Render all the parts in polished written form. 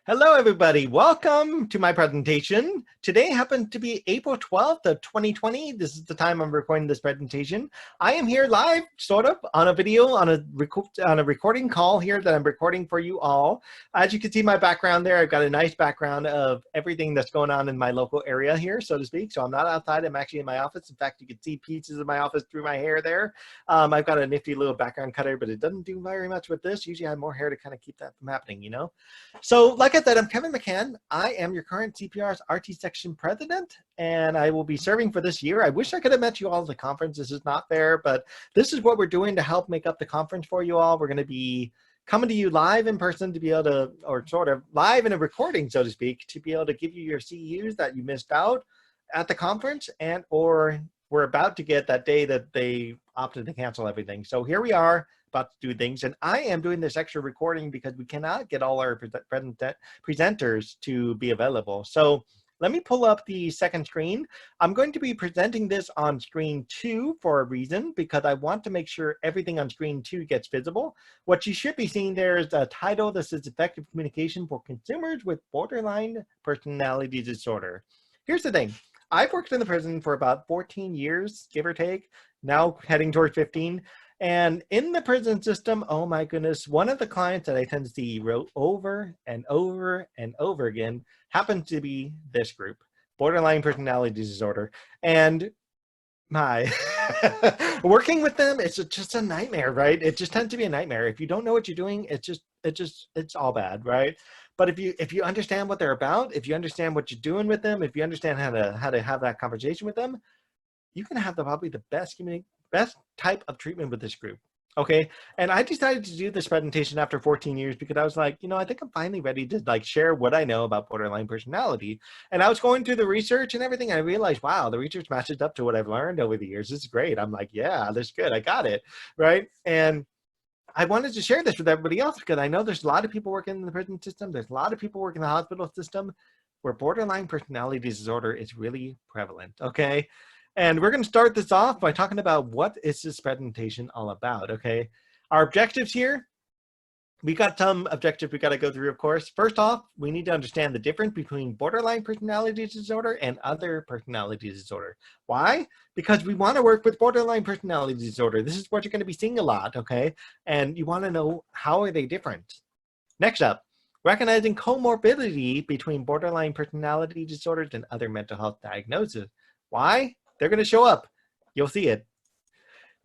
Hello, everybody. Welcome to my presentation. Today happened to be April 12th of 2020. This is the time I'm recording this presentation. I am here live, sort of, on a video, on a recording call here that I'm recording for you all. As you can see my background there, I've got a nice background of everything that's going on in my local area here, so to speak. So I'm not outside, I'm actually in my office. In fact, you can see pieces of my office through my hair there. I've got a nifty little background cutter, but it doesn't do very much with this. Usually I have more hair to kind of keep that from happening, you know? So like I said, I'm Kevin McCann. I am your current CPRS RT section president, and I will be serving for this year. I wish I could have met you all at the conference. This is not fair, but this is what we're doing to help make up the conference for you all. We're going to be coming to you live in person to be able to, or sort of live in a recording, so to speak, to be able to give you your CEUs that you missed out at the conference and or we're about to get that day that they opted to cancel everything. So here we are, about to do things, and I am doing this extra recording because we cannot get all our presenters to be available. So let me pull up the second screen. I'm going to be presenting this on screen 2 for a reason, because I want to make sure everything on screen 2 gets visible. What you should be seeing there is a title that says Effective Communication for Consumers with Borderline Personality Disorder. Here's the thing. I've worked in the prison for about 14 years, give or take, now heading towards 15. And in the prison system, oh my goodness, one of the clients that I tend to see wrote over and over and over again happens to be this group, borderline personality disorder. And my working with them, it's just a nightmare, right? It just tends to be a nightmare. If you don't know what you're doing, it's all bad, right? But if you understand what they're about, if you understand what you're doing with them, if you understand how to have that conversation with them, you can have probably the best type of treatment with this group. Okay, and I decided to do this presentation after 14 years because I was like, you know, I think I'm finally ready to like share what I know about borderline personality. And I was going through the research and everything, and I realized, wow, the research matches up to what I've learned over the years. This is great. I'm like, yeah, that's good. I got it, right? And I wanted to share this with everybody else because I know there's a lot of people working in the prison system. There's a lot of people working in the hospital system where borderline personality disorder is really prevalent, okay? And we're going to start this off by talking about what is this presentation all about, okay? Our objectives here, we got some objectives we got to go through, of course. First off, we need to understand the difference between borderline personality disorder and other personality disorder. Why? Because we want to work with borderline personality disorder. This is what you're going to be seeing a lot, okay? And you want to know, how are they different? Next up, recognizing comorbidity between borderline personality disorders and other mental health diagnoses. Why? They're going to show up. You'll see it.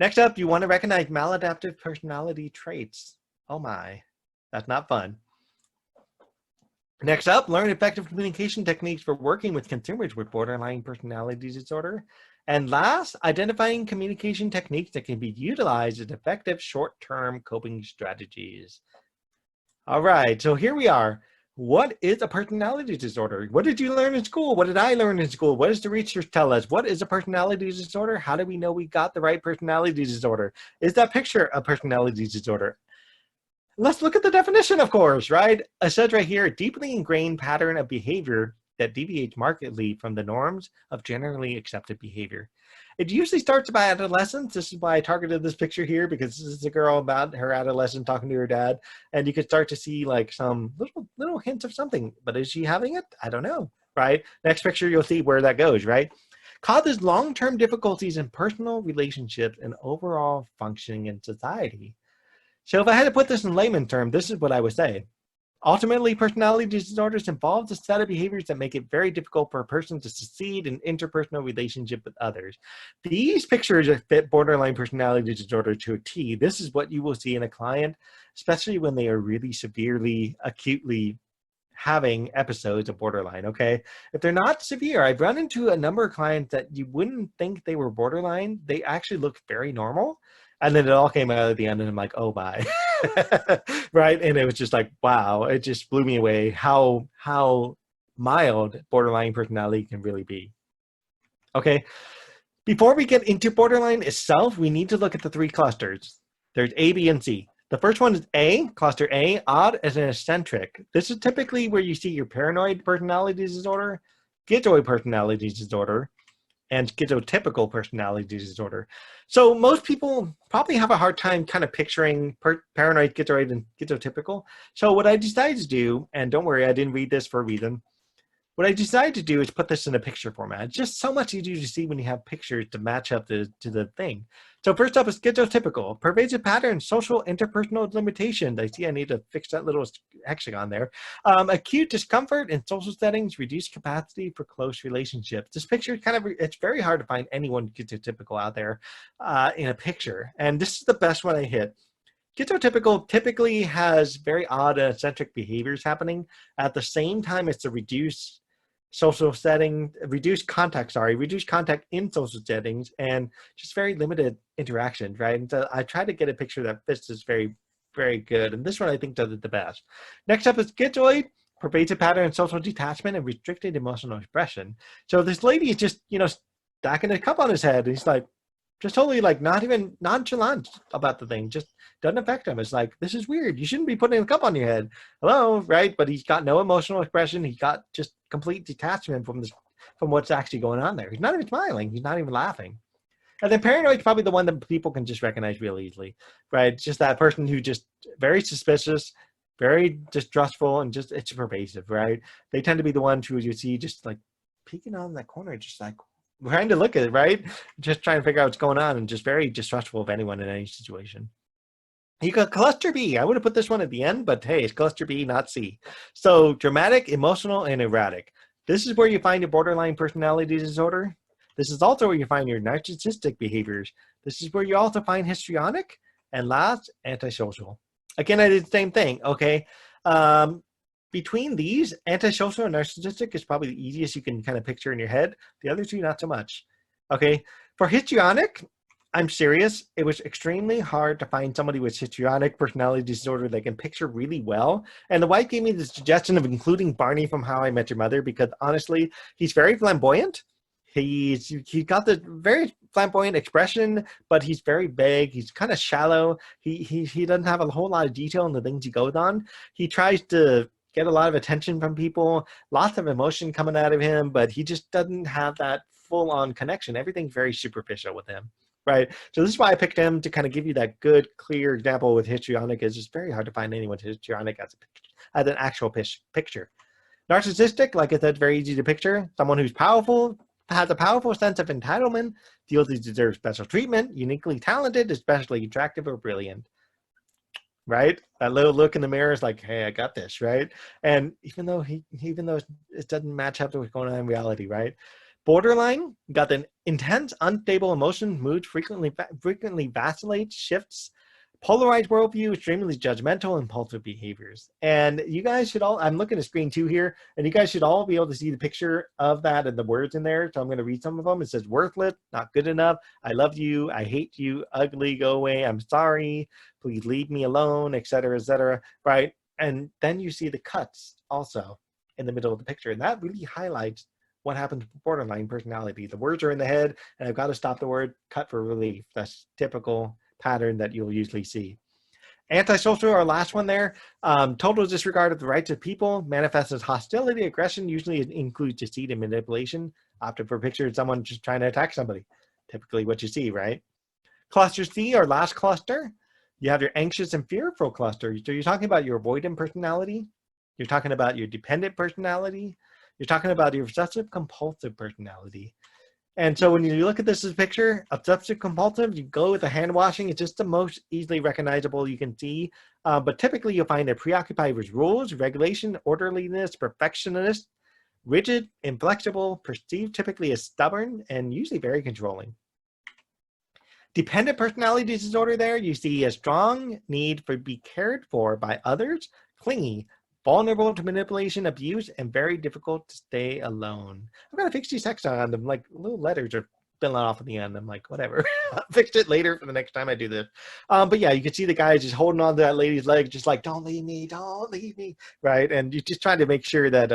Next up, you want to recognize maladaptive personality traits. Oh my, that's not fun. Next up, learn effective communication techniques for working with consumers with borderline personality disorder. And last, identifying communication techniques that can be utilized as effective short-term coping strategies. All right, so here we are. What is a personality disorder? What did you learn in school? What did I learn in school? What does the research tell us? What is a personality disorder? How do we know we got the right personality disorder? Is that picture a personality disorder? Let's look at the definition, of course, right? It says right here, a deeply ingrained pattern of behavior that deviates markedly from the norms of generally accepted behavior. It usually starts by adolescence. This is why I targeted this picture here, because this is a girl about her adolescent talking to her dad, and you could start to see like some little hints of something, but is she having it? I don't know, right? Next picture, you'll see where that goes, right? Causes long-term difficulties in personal relationships and overall functioning in society. So if I had to put this in layman terms, this is what I would say. Ultimately, personality disorders involve a set of behaviors that make it very difficult for a person to succeed in interpersonal relationship with others. These pictures fit borderline personality disorder to a T. This is what you will see in a client, especially when they are really severely, acutely having episodes of borderline, okay? If they're not severe, I've run into a number of clients that you wouldn't think they were borderline. They actually look very normal. And then it all came out at the end and I'm like, oh my, right? And it was just like, wow, it just blew me away how mild borderline personality can really be. Okay, before we get into borderline itself, we need to look at the 3 clusters. There's A, B, and C. The first one is A, cluster A, odd as an eccentric. This is typically where you see your paranoid personality disorder, schizoid personality disorder, and schizotypical personality disorder. So most people probably have a hard time kind of picturing paranoid, schizoid, and schizotypical. So what I decided to do, and don't worry, I didn't read this for a reason. What I decided to do is put this in a picture format. It's just so much easier to see when you have pictures to match up to the thing. So first up is schizotypical, pervasive patterns, social interpersonal limitations. I see I need to fix that little hexagon there. Acute discomfort in social settings, reduced capacity for close relationships. This picture kind of, it's very hard to find anyone schizotypical out there in a picture. And this is the best one I hit. Schizotypical typically has very odd eccentric behaviors happening at the same time as the reduced social setting, reduced contact in social settings, and just very limited interactions, right? And so I tried to get a picture that fits this very, very good. And this one I think does it the best. Next up is schizoid, pervasive pattern, social detachment, and restricted emotional expression. So this lady is just, stacking a cup on his head. And he's like, just totally like not even nonchalant about the thing, just doesn't affect him. It's like, this is weird. You shouldn't be putting a cup on your head. Hello, right? But he's got no emotional expression. He's got just complete detachment from what's actually going on there. He's not even smiling. He's not even laughing. And then paranoid is probably the one that people can just recognize real easily, right? It's just that person who just very suspicious, very distrustful, and just it's pervasive, right? They tend to be the ones who you see just like peeking on that corner, just like trying to look at it, right? Just trying to figure out what's going on and just very distrustful of anyone in any situation. You got cluster B. I would have put this one at the end, but hey, it's cluster B, not C. So dramatic, emotional, and erratic. This is where you find your borderline personality disorder. This is also where you find your narcissistic behaviors. This is where you also find histrionic, and last, antisocial. Again, I did the same thing, okay? Between these, antisocial and narcissistic is probably the easiest you can kind of picture in your head. The other two, not so much. Okay, for histrionic, I'm serious. It was extremely hard to find somebody with histrionic personality disorder that can picture really well. And the wife gave me the suggestion of including Barney from How I Met Your Mother because honestly, he's very flamboyant. He's got the very flamboyant expression, but he's very vague. He's kind of shallow. He doesn't have a whole lot of detail in the things he goes on. He tries to get a lot of attention from people, lots of emotion coming out of him, but he just doesn't have that full-on connection. Everything's very superficial with him, right? So this is why I picked him to kind of give you that good, clear example with histrionic. It's just very hard to find anyone histrionic as an actual picture. Narcissistic, like I said, very easy to picture. Someone who's powerful, has a powerful sense of entitlement, feels he deserves special treatment, uniquely talented, especially attractive or brilliant. Right? That little look in the mirror is like, hey, I got this, right? And even though it doesn't match up to what's going on in reality, right? Borderline, got the intense, unstable emotion, mood frequently vacillates, shifts, polarized worldview, extremely judgmental, impulsive behaviors. And you guys should all, I'm looking at screen 2 here, and you guys should all be able to see the picture of that and the words in there. So I'm going to read some of them. It says worthless, not good enough, I love you, I hate you, ugly, go away, I'm sorry, please leave me alone, etc., right? And then you see the cuts also in the middle of the picture. And that really highlights what happens with borderline personality. The words are in the head, and I've got to stop the word, cut for relief. That's typical pattern that you'll usually see. Antisocial, our last one there, total disregard of the rights of people, manifests as hostility, aggression, usually includes deceit and manipulation, often for picture of someone just trying to attack somebody, typically what you see, right? Cluster C, our last cluster, you have your anxious and fearful cluster. So you're talking about your avoidant personality, you're talking about your dependent personality, you're talking about your obsessive compulsive personality. And so when you look at this as a picture, obsessive compulsive, you go with the hand washing. It's just the most easily recognizable you can see. But typically you'll find they're preoccupied with rules, regulation, orderliness, perfectionist, rigid, inflexible, perceived typically as stubborn, and usually very controlling. Dependent personality disorder there, you see a strong need for be cared for by others, clingy, vulnerable to manipulation, abuse, and very difficult to stay alone. I'm going to fix these text on them, like little letters are spilling off at the end. I'm like, whatever, I'll fix it later for the next time I do this. But yeah, you can see the guy just holding on to that lady's leg, just like, don't leave me, right? And you just try to make sure that,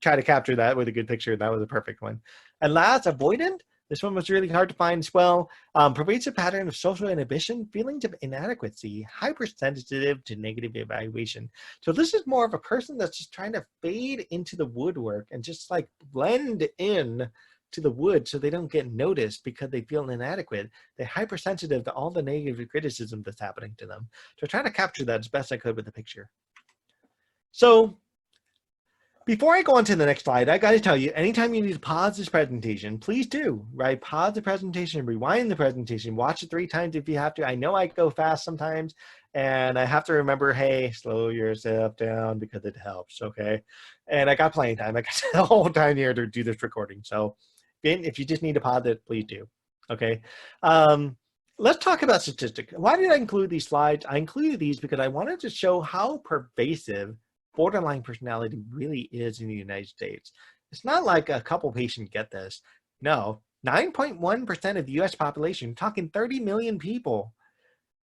try to capture that with a good picture. That was a perfect one. And last, avoidant. This one was really hard to find as well. Pervasive pattern of social inhibition, feelings of inadequacy, hypersensitive to negative evaluation. So this is more of a person that's just trying to fade into the woodwork and just like blend in to the woods so they don't get noticed because they feel inadequate. They're hypersensitive to all the negative criticism that's happening to them. So trying to capture that as best I could with the picture. So before I go on to the next slide, I got to tell you, anytime you need to pause this presentation, please do, right? Pause the presentation, rewind the presentation, watch it 3 times if you have to. I know I go fast sometimes, and I have to remember, hey, slow yourself down because it helps, okay? And I got plenty of time. I got the whole time here to do this recording. So if you just need to pause it, please do, okay? Let's talk about statistics. Why did I include these slides? I included these because I wanted to show how pervasive borderline personality really is in the United States. It's not like a couple patients get this. No, 9.1% of the US population, talking 30 million people,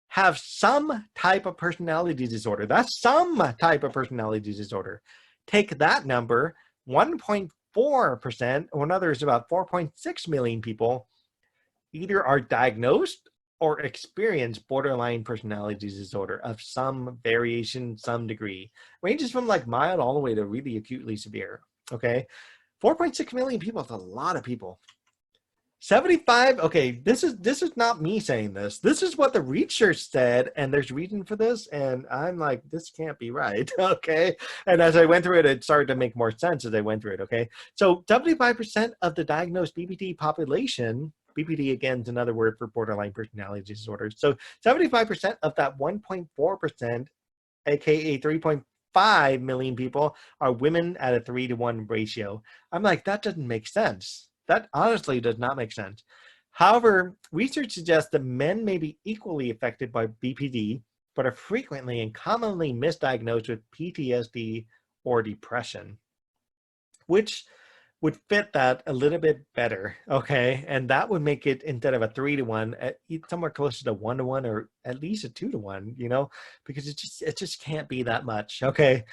have some type of personality disorder. That's some type of personality disorder. Take that number, 1.4%, or in other words, about 4.6 million people, either are diagnosed or experience borderline personality disorder of some variation, some degree. Ranges from like mild all the way to really acutely severe, okay? 4.6 million people is a lot of people. 75, okay, this is not me saying this. This is what the research said, and there's reason for this, and I'm like, this can't be right, okay? And as I went through it, it started to make more sense as I went through it, okay? So 75% of the diagnosed BPD population, BPD, again, is another word for borderline personality disorder. So 75% of that 1.4%, aka 3.5 million people, are women at a 3-to-1 ratio. I'm like, that doesn't make sense. That honestly does not make sense. However, research suggests that men may be equally affected by BPD, but are frequently and commonly misdiagnosed with PTSD or depression, which would fit that a little bit better, okay? And that would make it, instead of a 3-to-1, somewhere closer to 1-to-1 or at least a 2-to-1, you know, because it just can't be that much, okay?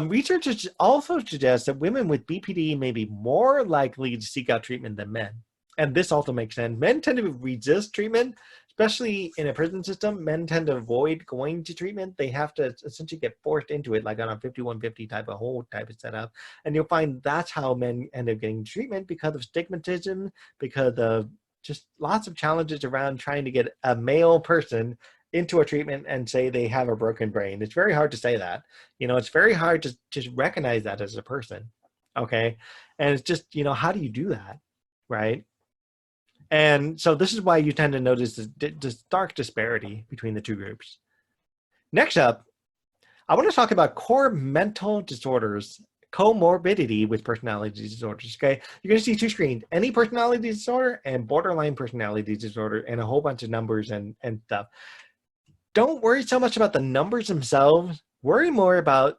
Research also suggests that women with BPD may be more likely to seek out treatment than men. And this also makes sense. Men tend to resist treatment, especially in a prison system. Men tend to avoid going to treatment. They have to essentially get forced into it, like on a 5150 type of whole type of setup. And you'll find that's how men end up getting treatment, because of stigmatism, because of just lots of challenges around trying to get a male person into a treatment and say they have a broken brain. It's very hard to say that. You know, it's very hard to just recognize that as a person, okay? And it's just, you know, how do you do that, right? And so this is why you tend to notice this stark disparity between the two groups. Next up, I want to talk about core mental disorders, comorbidity with personality disorders, okay? You're going to see 2 screens, any personality disorder and borderline personality disorder, and a whole bunch of numbers and stuff. Don't worry so much about the numbers themselves. Worry more about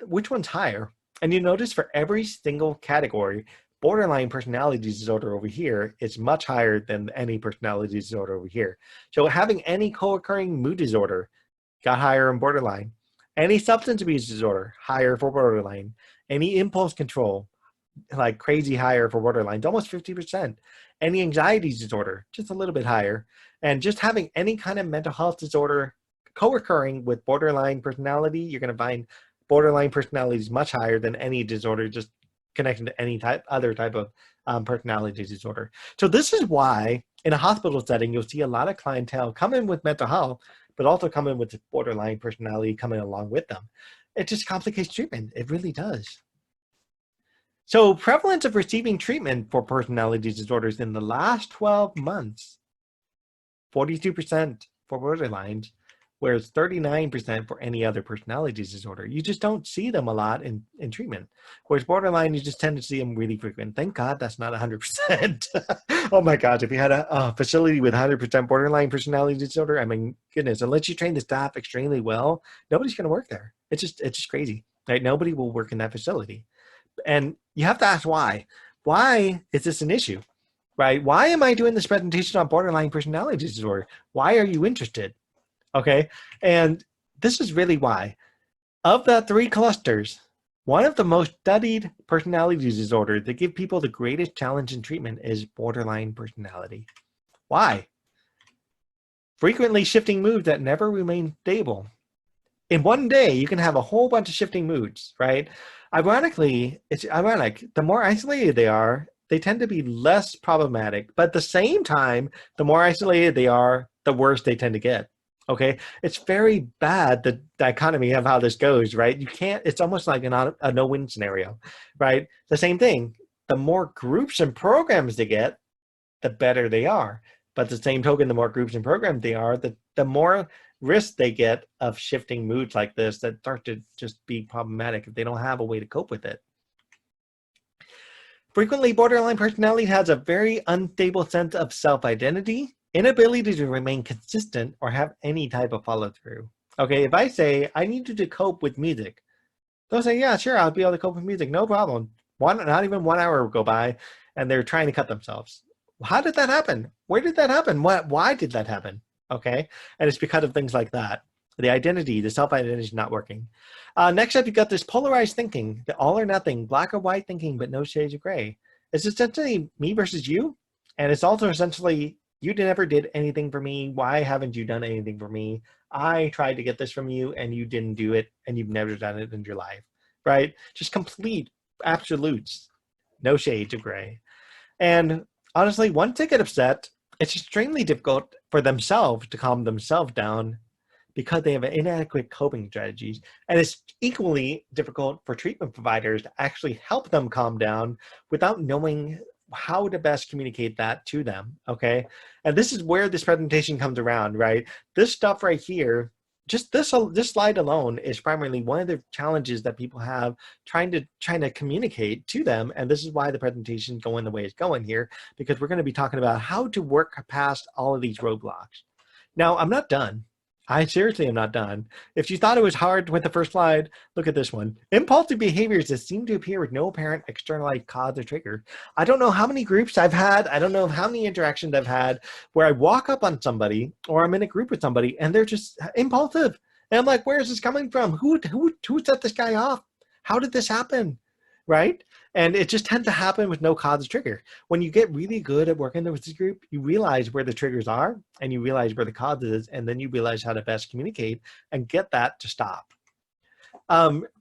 which one's higher. And you notice for every single category, borderline personality disorder over here is much higher than any personality disorder over here. So having any co-occurring mood disorder got higher in borderline. Any substance abuse disorder, higher for borderline. Any impulse control, like crazy higher for borderline, almost 50%. Any anxiety disorder, just a little bit higher. And just having any kind of mental health disorder co-occurring with borderline personality, you're going to find borderline personality is much higher than any disorder just connected to any other type of personality disorder. So this is why in a hospital setting, you'll see a lot of clientele come in with mental health, but also come in with borderline personality coming along with them. It just complicates treatment. It really does. So prevalence of receiving treatment for personality disorders in the last 12 months, 42% for borderlines, whereas 39% for any other personality disorder. You just don't see them a lot in treatment. Whereas borderline, you just tend to see them really frequent. Thank God that's not 100%. Oh my God, if you had a facility with 100% borderline personality disorder, I mean, goodness, unless you train the staff extremely well, nobody's gonna work there. It's just crazy, right? Nobody will work in that facility. And you have to ask why. Why is this an issue, right? Why am I doing this presentation on borderline personality disorder? Why are you interested? Okay, and this is really why. Of the 3 clusters, one of the most studied personality disorders that give people the greatest challenge in treatment is borderline personality. Why? Frequently shifting moods that never remain stable. In one day, you can have a whole bunch of shifting moods, right? Ironically, it's ironic. The more isolated they are, they tend to be less problematic. But at the same time, the more isolated they are, the worse they tend to get. Okay, it's very bad, the dichotomy of how this goes, right? You can't, it's almost like a no-win scenario, right? The same thing, the more groups and programs they get, the better they are. But the same token, the more groups and programs they are, the more risk they get of shifting moods like this that start to just be problematic if they don't have a way to cope with it. Frequently, borderline personality has a very unstable sense of self-identity, inability to remain consistent, or have any type of follow-through. Okay, if I say, I need you to cope with music, they'll say, yeah, sure, I'll be able to cope with music, no problem. Not even 1 hour will go by, and they're trying to cut themselves. How did that happen? Where did that happen? Why did that happen? Okay, and it's because of things like that. The identity, the self-identity is not working. Next up, you've got this polarized thinking, the all or nothing, black or white thinking, but no shades of gray. It's essentially me versus you, and it's also essentially, you never did anything for me. Why haven't you done anything for me? I tried to get this from you, and you didn't do it, and you've never done it in your life, right? Just complete absolutes, no shades of gray. And honestly, once they get upset, it's extremely difficult for themselves to calm themselves down because they have inadequate coping strategies. And it's equally difficult for treatment providers to actually help them calm down without knowing how to best communicate that to them, okay? And this is where this presentation comes around, right? This stuff right here, just this slide alone is primarily one of the challenges that people have trying to communicate to them. And this is why the presentation is going the way it's going here, because we're going to be talking about how to work past all of these roadblocks. Now, I'm not done. I seriously am not done. If you thought it was hard with the first slide, look at this one. Impulsive behaviors that seem to appear with no apparent externalized cause or trigger. I don't know how many groups I've had. I don't know how many interactions I've had where I walk up on somebody or I'm in a group with somebody and they're just impulsive. And I'm like, where is this coming from? Who set this guy off? How did this happen? Right? And it just tends to happen with no cause or trigger. When you get really good at working with this group, you realize where the triggers are and you realize where the cause is, and then you realize how to best communicate and get that to stop.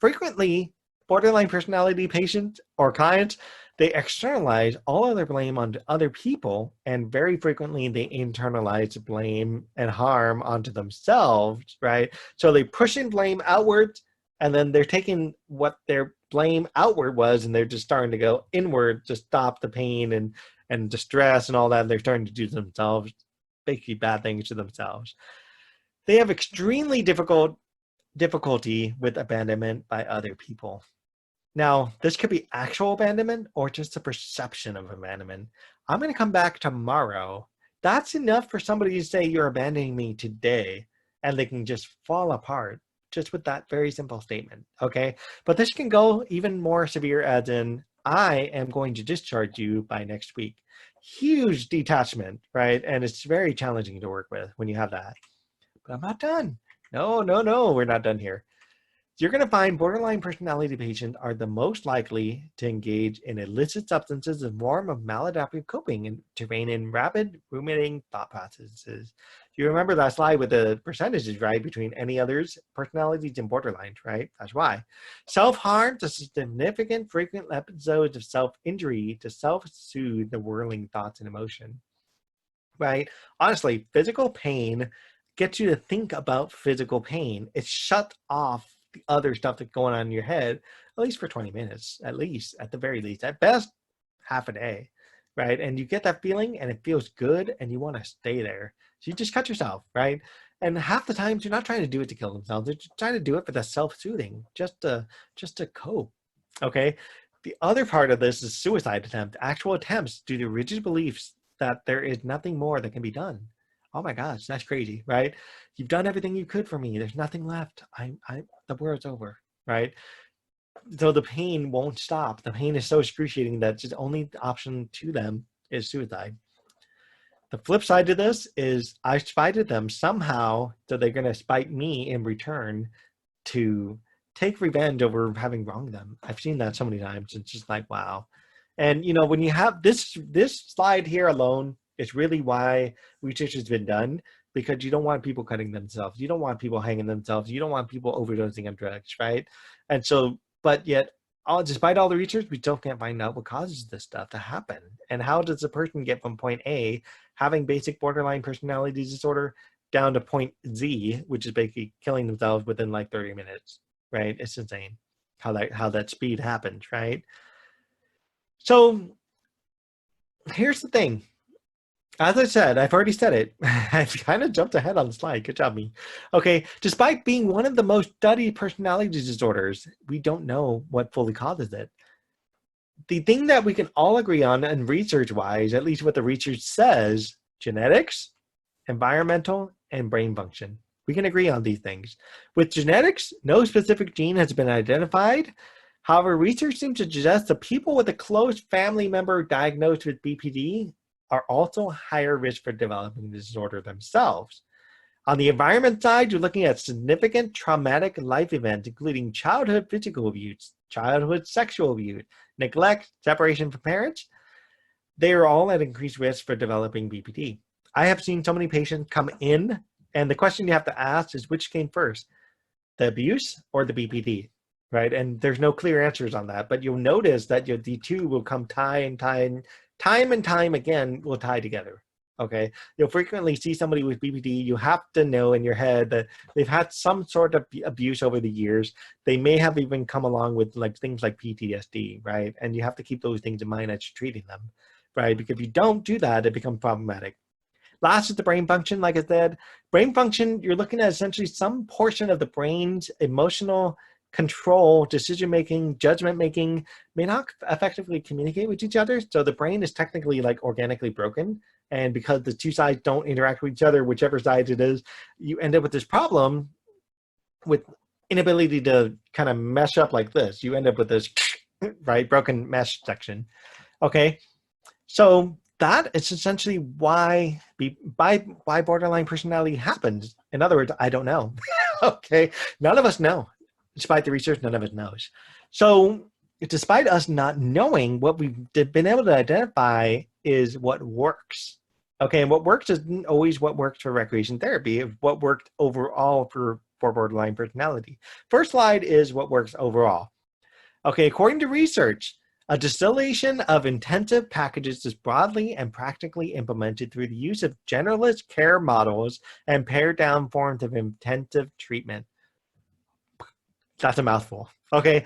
Frequently, borderline personality patients or clients, they externalize all of their blame onto other people, and very frequently they internalize blame and harm onto themselves, right? So they push in blame outwards, and then they're taking what their blame outward was, and they're just starting to go inward to stop the pain and distress and all that. They're starting to do to themselves, basically bad things to themselves. They have extremely difficulty with abandonment by other people. Now, this could be actual abandonment or just a perception of abandonment. I'm going to come back tomorrow. That's enough for somebody to say, you're abandoning me today, and they can just fall apart just with that very simple statement, okay? But this can go even more severe, as in, I am going to discharge you by next week. Huge detachment, right? And it's very challenging to work with when you have that. But I'm not done. No, we're not done here. You're going to find borderline personality patients are the most likely to engage in illicit substances as a form of maladaptive coping and to rein in rapid ruminating thought processes. You remember that slide with the percentages, right, between any others, personalities, and borderlines, right? That's why. Self-harm to significant frequent episodes of self-injury to self-soothe the whirling thoughts and emotion, right? Honestly, physical pain gets you to think about physical pain. It shuts off the other stuff that's going on in your head, at least for 20 minutes, at the very least, at best, half a day, right? And you get that feeling and it feels good and you want to stay there. So you just cut yourself, right? And half the times you're not trying to do it to kill themselves. They're just trying to do it for the self-soothing, just to cope, okay? The other part of this is suicide attempt, actual attempts due to rigid beliefs that there is nothing more that can be done. Oh my gosh, that's crazy, right? You've done everything you could for me. There's nothing left. The world's over, right? So the pain won't stop. The pain is so excruciating that the only option to them is suicide. The flip side to this is I spited them somehow, so they're going to spite me in return to take revenge over having wronged them. I've seen that so many times. It's just like, wow. And you know, when you have this slide here alone, it's really why research has been done, because you don't want people cutting themselves. You don't want people hanging themselves. You don't want people overdosing on drugs, right? And so, but yet despite all the research, we still can't find out what causes this stuff to happen. And how does a person get from point A, having basic borderline personality disorder, down to point Z, which is basically killing themselves within like 30 minutes, right? It's insane how that speed happens, right? So here's the thing. As I said, I've already said it. I've kind of jumped ahead on the slide. Good job, me. Okay, despite being one of the most studied personality disorders, we don't know what fully causes it. The thing that we can all agree on, and research-wise, at least what the research says, genetics, environmental, and brain function. We can agree on these things. With genetics, no specific gene has been identified. However, research seems to suggest that people with a close family member diagnosed with BPD are also higher risk for developing the disorder themselves. On the environment side, you're looking at significant traumatic life events, including childhood physical abuse, childhood sexual abuse, neglect, separation from parents. They are all at increased risk for developing BPD. I have seen so many patients come in, and the question you have to ask is, which came first, the abuse or the BPD, right? And there's no clear answers on that, but you'll notice that the two will come time and time again will tie together. Okay, you'll frequently see somebody with BPD. You have to know in your head that they've had some sort of abuse over the years. They may have even come along with like things like PTSD, right? And you have to keep those things in mind as you're treating them, right? Because if you don't do that, it becomes problematic. Last is the brain function. Like I said, brain function, you're looking at essentially some portion of the brain's emotional control, decision-making, judgment-making may not effectively communicate with each other. So the brain is technically like organically broken. And because the two sides don't interact with each other, whichever side it is, you end up with this problem with inability to kind of mesh up like this. You end up with this, right, broken mesh section. Okay, so that is essentially why borderline personality happens. In other words, I don't know. Okay, none of us know. Despite the research, none of us knows. So despite us not knowing, what we've been able to identify is what works. Okay, and what works isn't always what works for recreation therapy. What worked overall for borderline personality. First slide is what works overall. Okay, according to research, a distillation of intensive packages is broadly and practically implemented through the use of generalist care models and pared down forms of intensive treatment. That's a mouthful. Okay,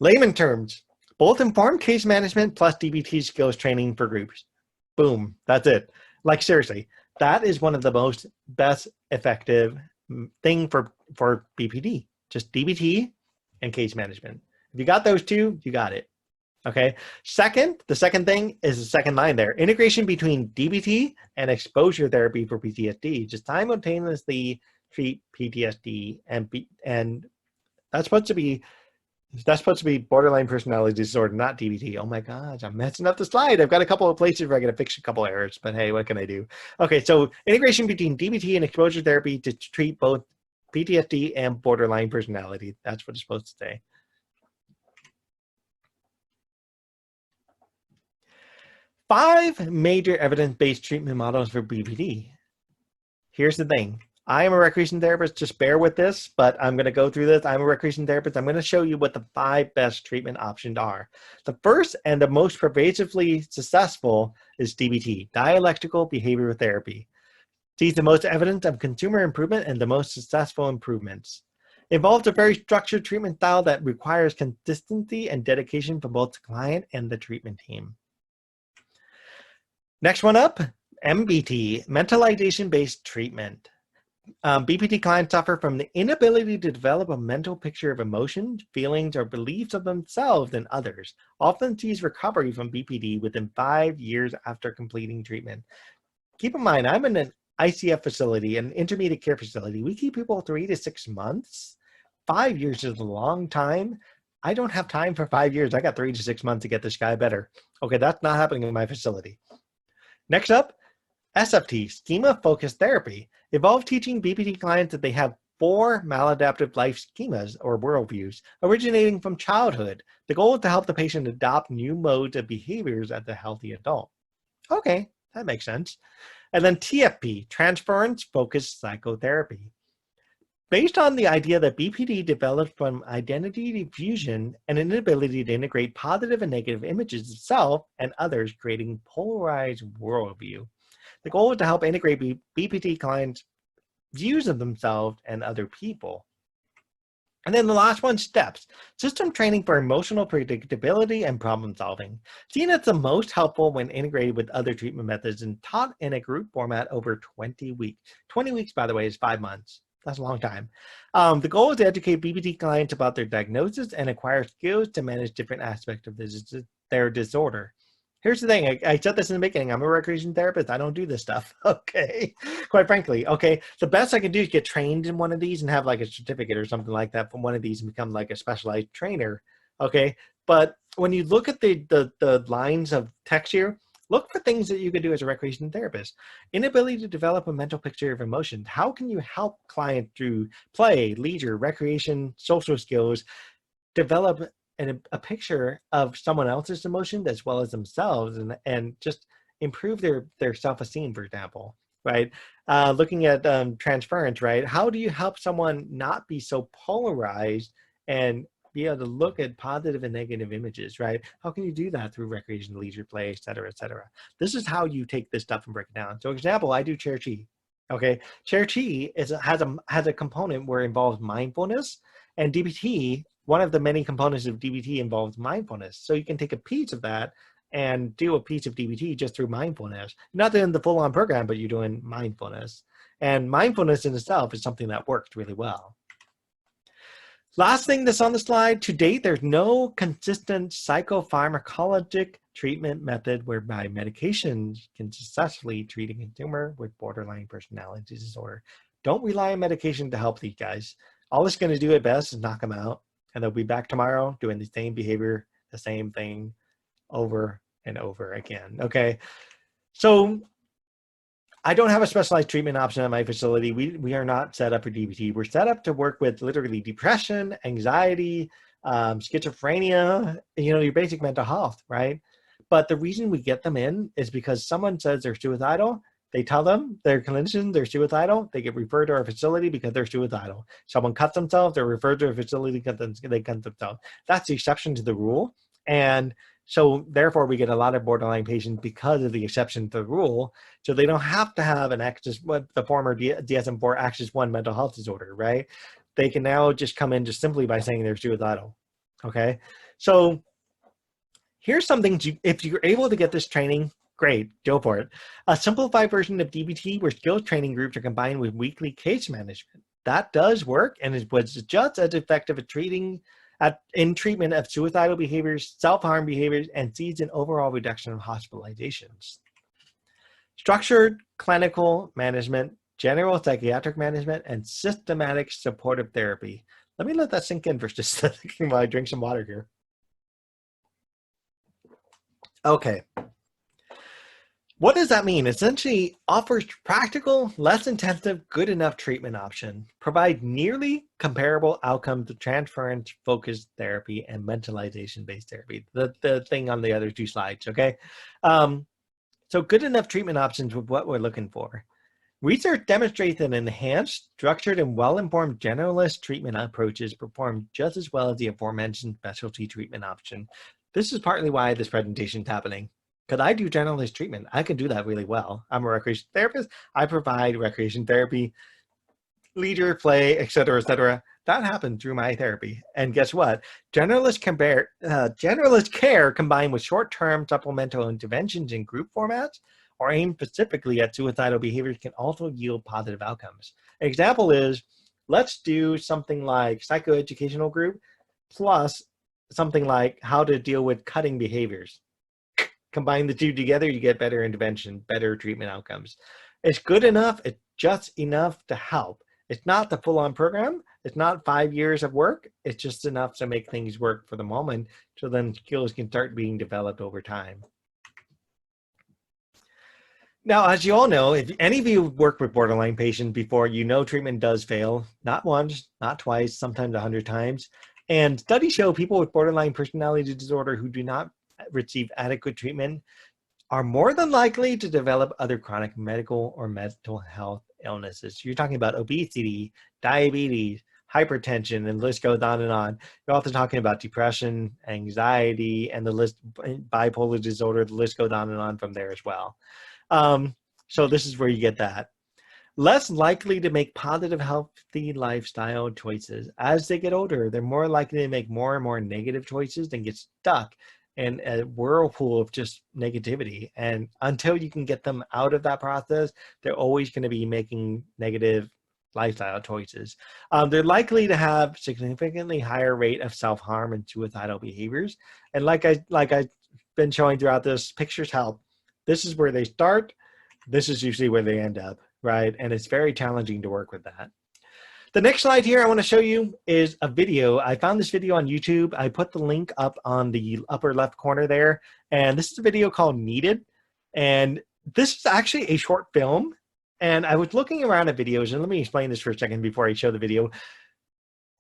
layman terms, both informed case management plus DBT skills training for groups. Boom, that's it. Like seriously, that is one of the most best effective thing for BPD, just DBT and case management. If you got those two, you got it. Okay. The second thing is the second line there. Integration between DBT and exposure therapy for PTSD. Just simultaneously treat PTSD and that's supposed to be borderline personality disorder, not DBT. Oh my gosh, I'm messing up the slide. I've got a couple of places where I gotta fix a couple of errors, but hey, what can I do? Okay, so integration between DBT and exposure therapy to treat both PTSD and borderline personality. That's what it's supposed to say. Five major evidence-based treatment models for BPD. Here's the thing. I am a recreation therapist, just bear with this, but I'm gonna go through this. I'm a recreation therapist. I'm gonna show you what the 5 best treatment options are. The first and the most pervasively successful is DBT, dialectical behavioral therapy. Sees the most evidence of consumer improvement and the most successful improvements. Involves a very structured treatment style that requires consistency and dedication from both the client and the treatment team. Next one up, MBT, mentalization-based treatment. BPD clients suffer from the inability to develop a mental picture of emotions, feelings, or beliefs of themselves and others. Often sees recovery from BPD within 5 years after completing treatment. Keep in mind, I'm in an ICF facility, an intermediate care facility. We keep people 3 to 6 months. 5 years is a long time. I don't have time for 5 years. I got 3 to 6 months to get this guy better. Okay, that's not happening in my facility. Next up, SFT, schema-focused therapy. Involves teaching BPD clients that they have 4 maladaptive life schemas or worldviews originating from childhood. The goal is to help the patient adopt new modes of behaviors as a healthy adult. Okay, that makes sense. And then TFP, transference-focused psychotherapy. based on the idea that BPD develops from identity diffusion and an inability to integrate positive and negative images of self and others, creating polarized worldview. The goal is to help integrate BPD clients' views of themselves and other people. And then the last one, steps. System training for emotional predictability and problem solving. Seen as the most helpful when integrated with other treatment methods and taught in a group format over 20 weeks. 20 weeks, by the way, is 5 months. That's a long time. The goal is to educate BPD clients about their diagnosis and acquire skills to manage different aspects of their disorder. Here's the thing, I said this in the beginning, I'm a recreation therapist, I don't do this stuff, okay? Quite frankly, okay? The best I can do is get trained in one of these and have like a certificate or something like that from one of these and become like a specialized trainer, okay? But when you look at the lines of text here, look for things that you could do as a recreation therapist. Inability to develop a mental picture of emotion. How can you help clients through play, leisure, recreation, social skills, develop a picture of someone else's emotions as well as themselves, and just improve their self-esteem, for example, right? Looking at transference, right? How do you help someone not be so polarized and be able to look at positive and negative images, right? How can you do that through recreation, leisure, play, et cetera, et cetera? This is how you take this stuff and break it down. So, example, I do Chair Chi. Okay, Chair Chi has a component where it involves mindfulness, and DBT, one of the many components of DBT, involves mindfulness. So you can take a piece of that and do a piece of DBT just through mindfulness. Not in the full-on program, but you're doing mindfulness. And mindfulness in itself is something that works really well. Last thing that's on the slide, to date, there's no consistent psychopharmacologic treatment method whereby medications can successfully treat a consumer with borderline personality disorder. Don't rely on medication to help these guys. All it's going to do at best is knock them out, and they'll be back tomorrow doing the same behavior, the same thing over and over again, okay? So I don't have a specialized treatment option at my facility. We are not set up for DBT. We're set up to work with literally depression, anxiety, schizophrenia, you know, your basic mental health, right? But the reason we get them in is because someone says they're suicidal. They tell them, their clinician, they're suicidal. They get referred to our facility because they're suicidal. Someone cuts themselves, they're referred to a facility because they cut themselves. That's the exception to the rule. And so therefore we get a lot of borderline patients because of the exception to the rule. So they don't have to have an Axis, what the former DSM-4 Axis 1 mental health disorder, right? They can now just come in just simply by saying they're suicidal, okay? So here's something, if you're able to get this training, great, go for it. A simplified version of DBT where skills training groups are combined with weekly case management. That does work and it was just as effective in treatment of suicidal behaviors, self-harm behaviors, and sees an overall reduction of hospitalizations. Structured clinical management, general psychiatric management, and systematic supportive therapy. Let me let that sink in for just a second while I drink some water here. Okay. What does that mean? Essentially offers practical, less intensive, good enough treatment option, provide nearly comparable outcomes to transference-focused therapy and mentalization-based therapy, the thing on the other two slides, okay? So good enough treatment options with what we're looking for. Research demonstrates that enhanced, structured, and well-informed generalist treatment approaches perform just as well as the aforementioned specialty treatment option. This is partly why this presentation is happening. Because I do generalist treatment. I can do that really well. I'm a recreation therapist. I provide recreation therapy, leisure, play, et cetera, et cetera. That happened through my therapy. And guess what? Generalist care combined with short-term supplemental interventions in group formats or aimed specifically at suicidal behaviors can also yield positive outcomes. An example is, let's do something like psychoeducational group plus something like how to deal with cutting behaviors. Combine the two together, you get better intervention, better treatment outcomes. It's good enough, it's just enough to help. It's not the full-on program, it's not 5 years of work, it's just enough to make things work for the moment, so then skills can start being developed over time. Now, as you all know, if any of you have worked with borderline patients before, you know treatment does fail, not once, not twice, sometimes 100 times. And studies show people with borderline personality disorder who do not receive adequate treatment are more than likely to develop other chronic medical or mental health illnesses. You're talking about obesity, diabetes, hypertension, and the list goes on and on. You're also talking about depression, anxiety, and the list, bipolar disorder, the list goes on and on from there as well. So this is where you get that. Less likely to make positive, healthy lifestyle choices. As they get older, they're more likely to make more and more negative choices and get stuck in a whirlpool of just negativity. And until you can get them out of that process, they're always going to be making negative lifestyle choices. They're likely to have significantly higher rate of self-harm and suicidal behaviors. And like I've been showing throughout this, pictures help. This is where they start. This is usually where they end up, right? And it's very challenging to work with that. The next slide here I want to show you is a video. I found this video on YouTube. I put the link up on the upper left corner there. And this is a video called Needed. And this is actually a short film. And I was looking around at videos, and let me explain this for a second before I show the video.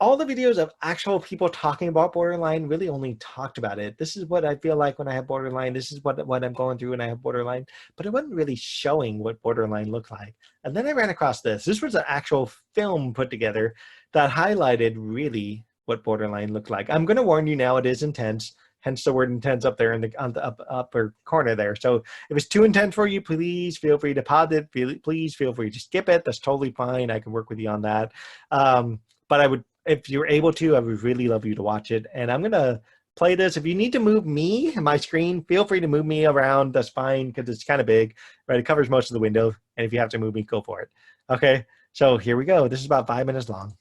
All the videos of actual people talking about borderline really only talked about it. This is what I feel like when I have borderline. This is what I'm going through when I have borderline. But it wasn't really showing what borderline looked like. And then I ran across this. This was an actual film put together that highlighted really what borderline looked like. I'm going to warn you now, it is intense. Hence the word intense up there on the upper corner there. So if it's too intense for you, please feel free to pause it. Please feel free to skip it. That's totally fine. I can work with you on that. But I would, if you're able to, I would really love you to watch it. And I'm going to play this. If you need to move me, my screen, feel free to move me around. That's fine because it's kind of big, right? It covers most of the window. And if you have to move me, go for it. Okay, so here we go. This is about 5 minutes long.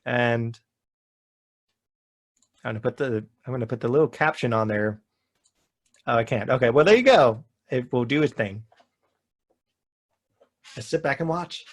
And I'm going to put the little caption on there. Oh, I can't. Okay, well, there you go. It will do its thing. Just sit back and watch.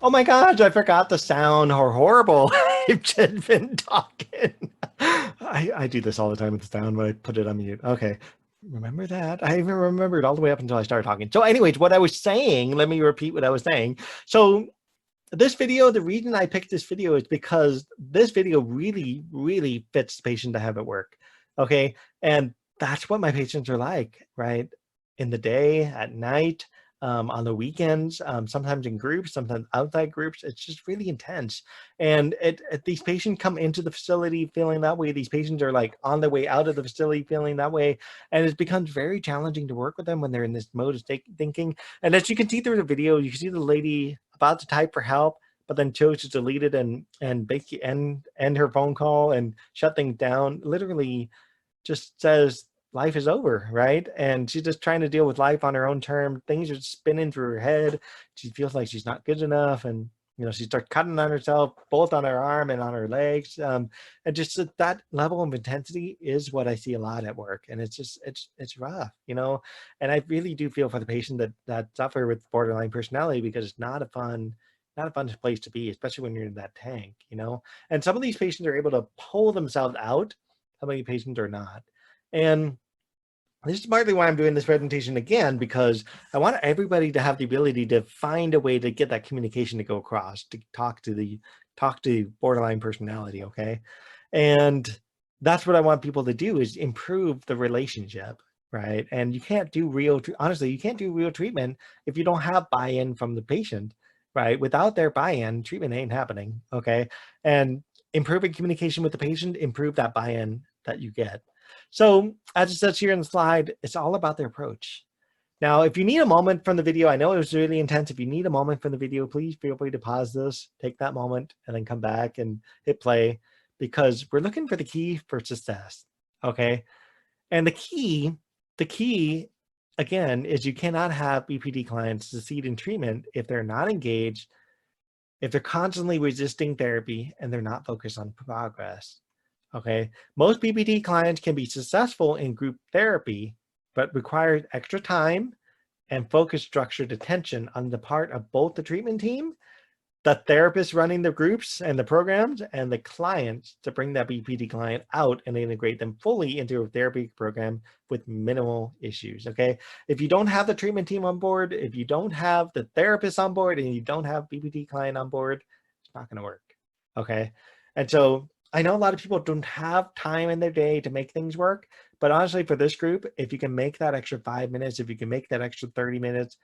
Oh my gosh, I forgot the sound how horrible I've just been talking. I do this all the time with the sound when I put it on mute. Okay. Remember that? I even remembered all the way up until I started talking. So anyways, what I was saying, let me repeat what I was saying. So this video, the reason I picked this video is because this video really, really fits the patient to have at work. Okay. And that's what my patients are like, right? In the day, at night, on the weekends, sometimes in groups, sometimes outside groups. It's just really intense. And these patients come into the facility feeling that way. These patients are like on their way out of the facility feeling that way. And it becomes very challenging to work with them when they're in this mode of thinking. And as you can see through the video, you can see the lady about to type for help, but then chose to delete it and basically end her phone call and shut things down. Literally just says life is over, right? And she's just trying to deal with life on her own term. Things are spinning through her head. She feels like she's not good enough, and she starts cutting on herself, both on her arm and on her legs. And just that level of intensity is what I see a lot at work, and it's just it's rough, And I really do feel for the patient that suffer with borderline personality, because it's not a fun place to be, especially when you're in that tank, And some of these patients are able to pull themselves out. How many patients are not? And this is partly why I'm doing this presentation again, because I want everybody to have the ability to find a way to get that communication to go across, to talk to borderline personality, okay? And that's what I want people to do, is improve the relationship, right? And you can't do honestly, you can't do real treatment if you don't have buy-in from the patient, right? Without their buy-in, treatment ain't happening, okay? And improving communication with the patient, improve that buy-in that you get. So as it says here in the slide, it's all about their approach. Now, if you need a moment from the video, I know it was really intense. If you need a moment from the video, please feel free to pause this, take that moment, and then come back and hit play, because we're looking for the key for success, okay? And the key, again, is you cannot have BPD clients succeed in treatment if they're not engaged, if they're constantly resisting therapy, and they're not focused on progress. Okay, most BPD clients can be successful in group therapy, but requires extra time and focused structured attention on the part of both the treatment team, the therapist running the groups and the programs, and the clients to bring that BPD client out and integrate them fully into a therapy program with minimal issues, okay? If you don't have the treatment team on board, if you don't have the therapist on board, and you don't have BPD client on board, it's not gonna work, okay? And so I know a lot of people don't have time in their day to make things work, but honestly, for this group, if you can make that extra 5 minutes, if you can make that extra 30 minutes,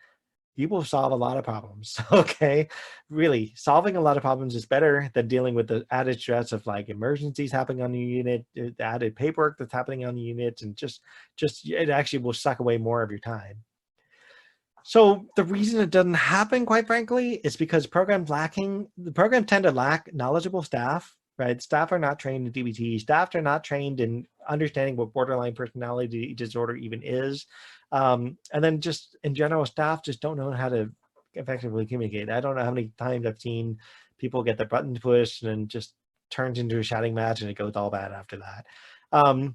you will solve a lot of problems, okay? Really, solving a lot of problems is better than dealing with the added stress of like emergencies happening on the unit, the added paperwork that's happening on the unit, and just it actually will suck away more of your time. So the reason it doesn't happen, quite frankly, is because the programs tend to lack knowledgeable staff, right? Staff are not trained in DBT. Staff are not trained in understanding what borderline personality disorder even is. And then just in general, staff just don't know how to effectively communicate. I don't know how many times I've seen people get their buttons pushed and just turns into a shouting match, and it goes all bad after that.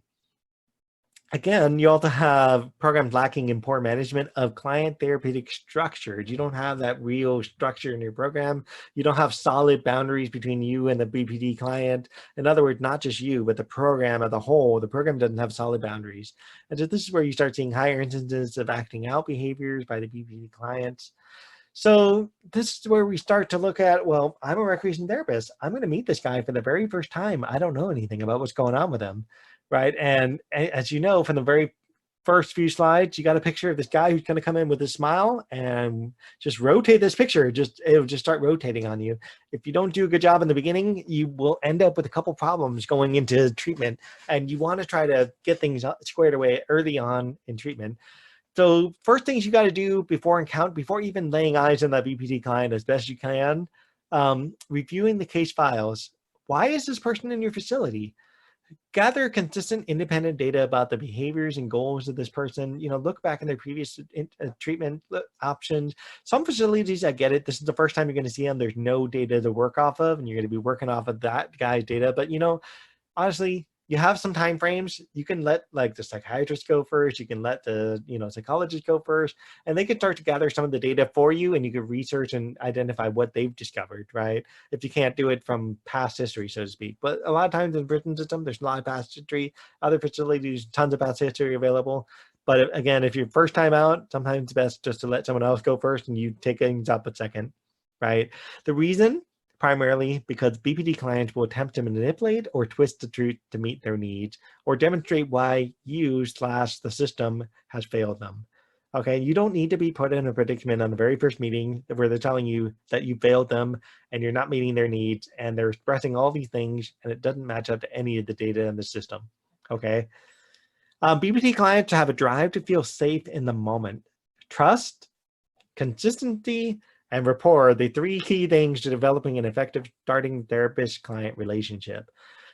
Again, you also have programs lacking in poor management of client therapeutic structure. You don't have that real structure in your program. You don't have solid boundaries between you and the BPD client. In other words, not just you, but the program as a whole. The program doesn't have solid boundaries. And so this is where you start seeing higher instances of acting out behaviors by the BPD clients. So this is where we start to look at, well, I'm a recreation therapist. I'm going to meet this guy for the very first time. I don't know anything about what's going on with him, right? And as you know, from the very first few slides, you got a picture of this guy who's going to come in with a smile and just rotate this picture. It'll just start rotating on you. If you don't do a good job in the beginning, you will end up with a couple problems going into treatment. And you want to try to get things squared away early on in treatment. So first things you got to do before even laying eyes on that BPD client as best you can, reviewing the case files. Why is this person in your facility? Gather consistent independent data about the behaviors and goals of this person. Look back in their previous treatment options. Some facilities, I get it, this is the first time you're going to see them. There's no data to work off of, and you're going to be working off of that guy's data. But honestly, you have some time frames. You can let like the psychiatrist go first. You can let the psychologist go first, and they can start to gather some of the data for you, and you can research and identify what they've discovered, right? If you can't do it from past history, so to speak. But a lot of times in the prison system, there's a lot of past history. Other facilities, tons of past history available. But again, if you're first time out, sometimes it's best just to let someone else go first and you take things up a second, right? The reason, primarily because BPD clients will attempt to manipulate or twist the truth to meet their needs or demonstrate why you/the system has failed them. Okay, you don't need to be put in a predicament on the very first meeting where they're telling you that you failed them and you're not meeting their needs and they're expressing all these things and it doesn't match up to any of the data in the system. Okay. BPT clients have a drive to feel safe in the moment. Trust, consistency, and rapport are the three key things to developing an effective starting therapist-client relationship.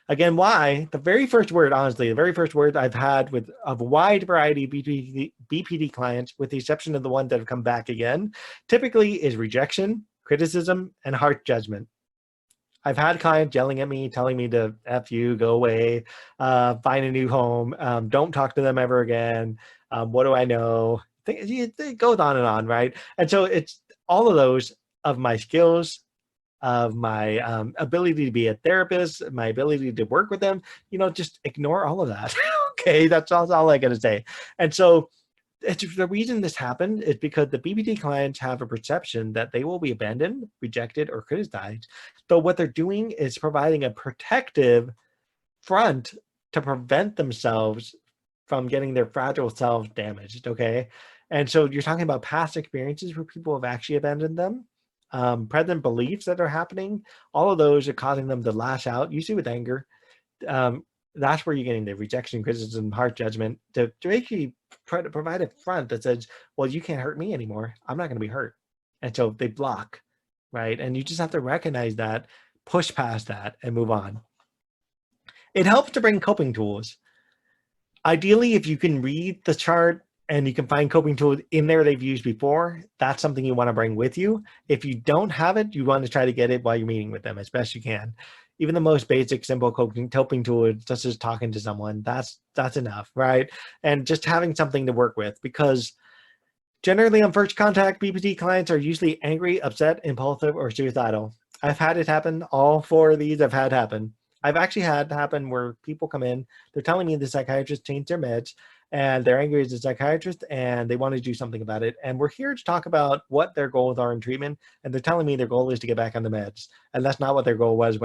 Again, why? The very first word, honestly, the very first word I've had with a wide variety of BPD clients, with the exception of the ones that have come back again, typically is rejection, criticism, and harsh judgment. I've had clients yelling at me, telling me to F you, go away, find a new home, don't talk to them ever again, what do I know? It goes on and on, right? And so it's all of those of my skills, of my ability to be a therapist, my ability to work with them, just ignore all of that. Okay, that's all I gotta say. And so the reason this happened is because the BPD clients have a perception that they will be abandoned, rejected, or criticized. So what they're doing is providing a protective front to prevent themselves from getting their fragile selves damaged, okay? And so you're talking about past experiences where people have actually abandoned them, present beliefs that are happening. All of those are causing them to lash out, usually with anger. That's where you're getting the rejection, criticism, harsh judgment to actually try to provide a front that says, well, you can't hurt me anymore. I'm not going to be hurt. And so they block, right? And you just have to recognize that, push past that, and move on. It helps to bring coping tools. Ideally, if you can read the chart and you can find coping tools in there they've used before, that's something you want to bring with you. If you don't have it, you want to try to get it while you're meeting with them as best you can. Even the most basic, simple coping tool, just as talking to someone, that's enough, right? And just having something to work with, because generally on first contact, BPT clients are usually angry, upset, impulsive, or suicidal. I've had it happen. All four of these I've had happen. I've actually had happen where people come in, they're telling me the psychiatrist changed their meds, and they're angry as a psychiatrist and they want to do something about it. And we're here to talk about what their goals are in treatment. And they're telling me their goal is to get back on the meds. And that's not what their goal was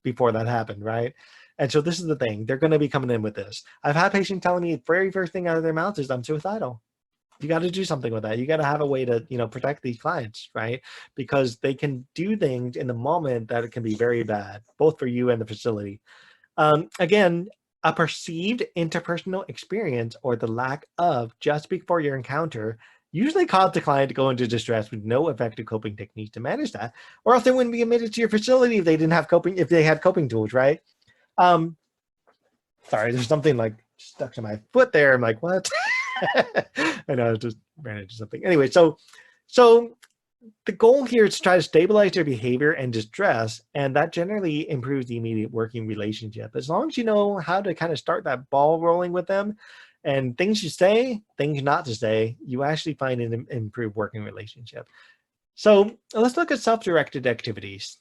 before that happened, right? And so this is the thing, they're going to be coming in with this. I've had patients telling me the very first thing out of their mouth is, I'm suicidal. You got to do something with that. You got to have a way to, protect these clients, right? Because they can do things in the moment that it can be very bad, both for you and the facility. Again, a perceived interpersonal experience or the lack of just before your encounter usually cause the client to go into distress with no effective coping techniques to manage that, or else they wouldn't be admitted to your facility if they didn't have if they had coping tools, right? Sorry, there's something like stuck to my foot there. I'm like, what? I know, I just ran into something. Anyway, so the goal here is to try to stabilize their behavior and distress, and that generally improves the immediate working relationship. As long as you know how to kind of start that ball rolling with them, and things you say, things not to say, you actually find an improved working relationship. So let's look at self-directed activities.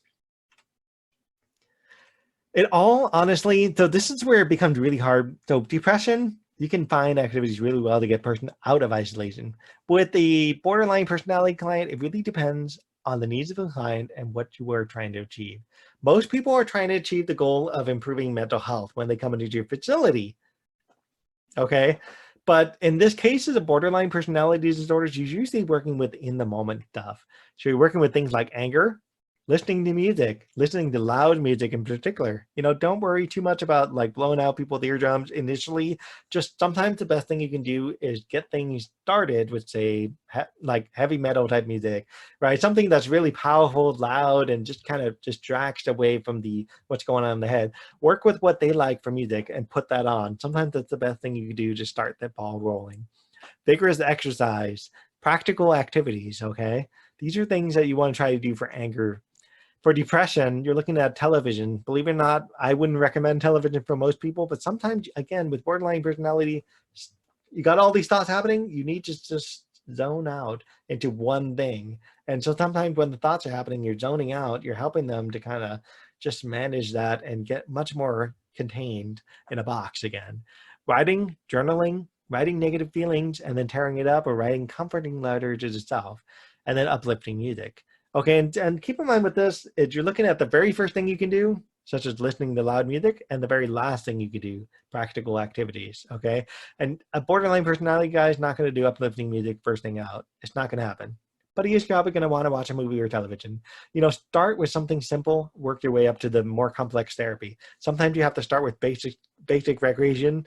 It all, honestly, so this is where it becomes really hard. So depression, you can find activities really well to get a person out of isolation. With the borderline personality client, it really depends on the needs of the client and what you are trying to achieve. Most people are trying to achieve the goal of improving mental health when they come into your facility, okay? But in this case, of borderline personality disorders, you're usually working with in the moment stuff. So you're working with things like anger, listening to music, listening to loud music in particular. Don't worry too much about like blowing out people's eardrums initially. Just sometimes the best thing you can do is get things started with, say, like heavy metal type music, right? Something that's really powerful, loud, and just kind of distracts away from what's going on in the head. Work with what they like for music and put that on. Sometimes that's the best thing you can do to start that ball rolling. Vigorous exercise, practical activities, okay? These are things that you want to try to do for anger. For depression, you're looking at television. Believe it or not, I wouldn't recommend television for most people, but sometimes, again, with borderline personality, you got all these thoughts happening, you need to just zone out into one thing. And so sometimes when the thoughts are happening, you're zoning out, you're helping them to kind of just manage that and get much more contained in a box again. Writing, journaling, writing negative feelings and then tearing it up, or writing comforting letters to yourself, and then uplifting music. Okay, and keep in mind with this, is you're looking at the very first thing you can do, such as listening to loud music, and the very last thing you could do, practical activities, okay? And a borderline personality guy is not gonna do uplifting music first thing out. It's not gonna happen. But he is probably gonna wanna watch a movie or television. You know, start with something simple, work your way up to the more complex therapy. Sometimes you have to start with basic recreation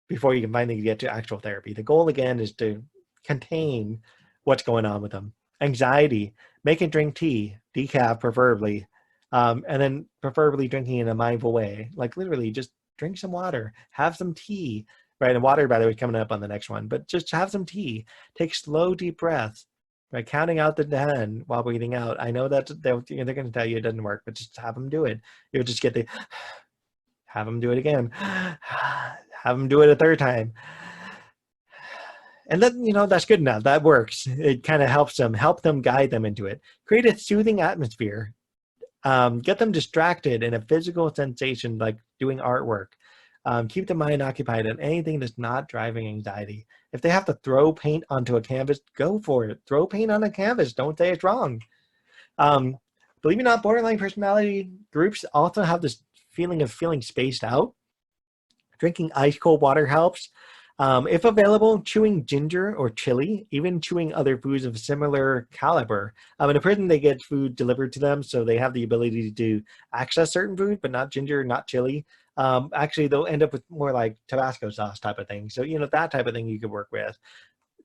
before you can finally get to actual therapy. The goal again is to contain what's going on with them. Anxiety, make and drink tea, decaf preferably, and then preferably drinking in a mindful way. Like literally just drink some water, have some tea, right? And water, by the way, coming up on the next one, but just have some tea, take slow, deep breaths, right? Counting out the 10 while breathing out. I know that they're going to tell you it doesn't work, but just have them do it. You'll just get the, have them do it again, have them do it a third time. And then, you know, that's good enough. That works. It kind of help them guide them into it. Create a soothing atmosphere. Get them distracted in a physical sensation like doing artwork. Keep the mind occupied on anything that's not driving anxiety. If they have to throw paint onto a canvas, go for it. Throw paint on a canvas. Don't say it's wrong. Believe it or not, borderline personality groups also have this feeling of feeling spaced out. Drinking ice cold water helps. If available, chewing ginger or chili, even chewing other foods of similar caliber. In a prison, they get food delivered to them, so they have the ability to access certain food, but not ginger, not chili. Actually, they'll end up with more like Tabasco sauce type of thing. So, you know, that type of thing you could work with.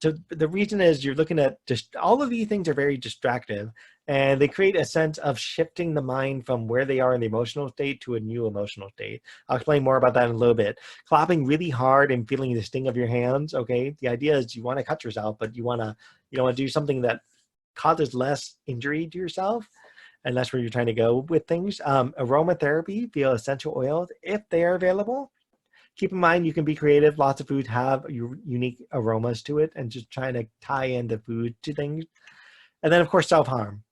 So the reason is you're looking at just all of these things are very distractive, and they create a sense of shifting the mind from where they are in the emotional state to a new emotional state. I'll explain more about that in a little bit. Clapping really hard and feeling the sting of your hands. Okay, the idea is you want to cut yourself, but you want to do something that causes less injury to yourself, and that's where you're trying to go with things. Aromatherapy via essential oils if they are available. Keep in mind, you can be creative. Lots of foods have unique aromas to it, and just trying to tie in the food to things. And then, of course, self-harm.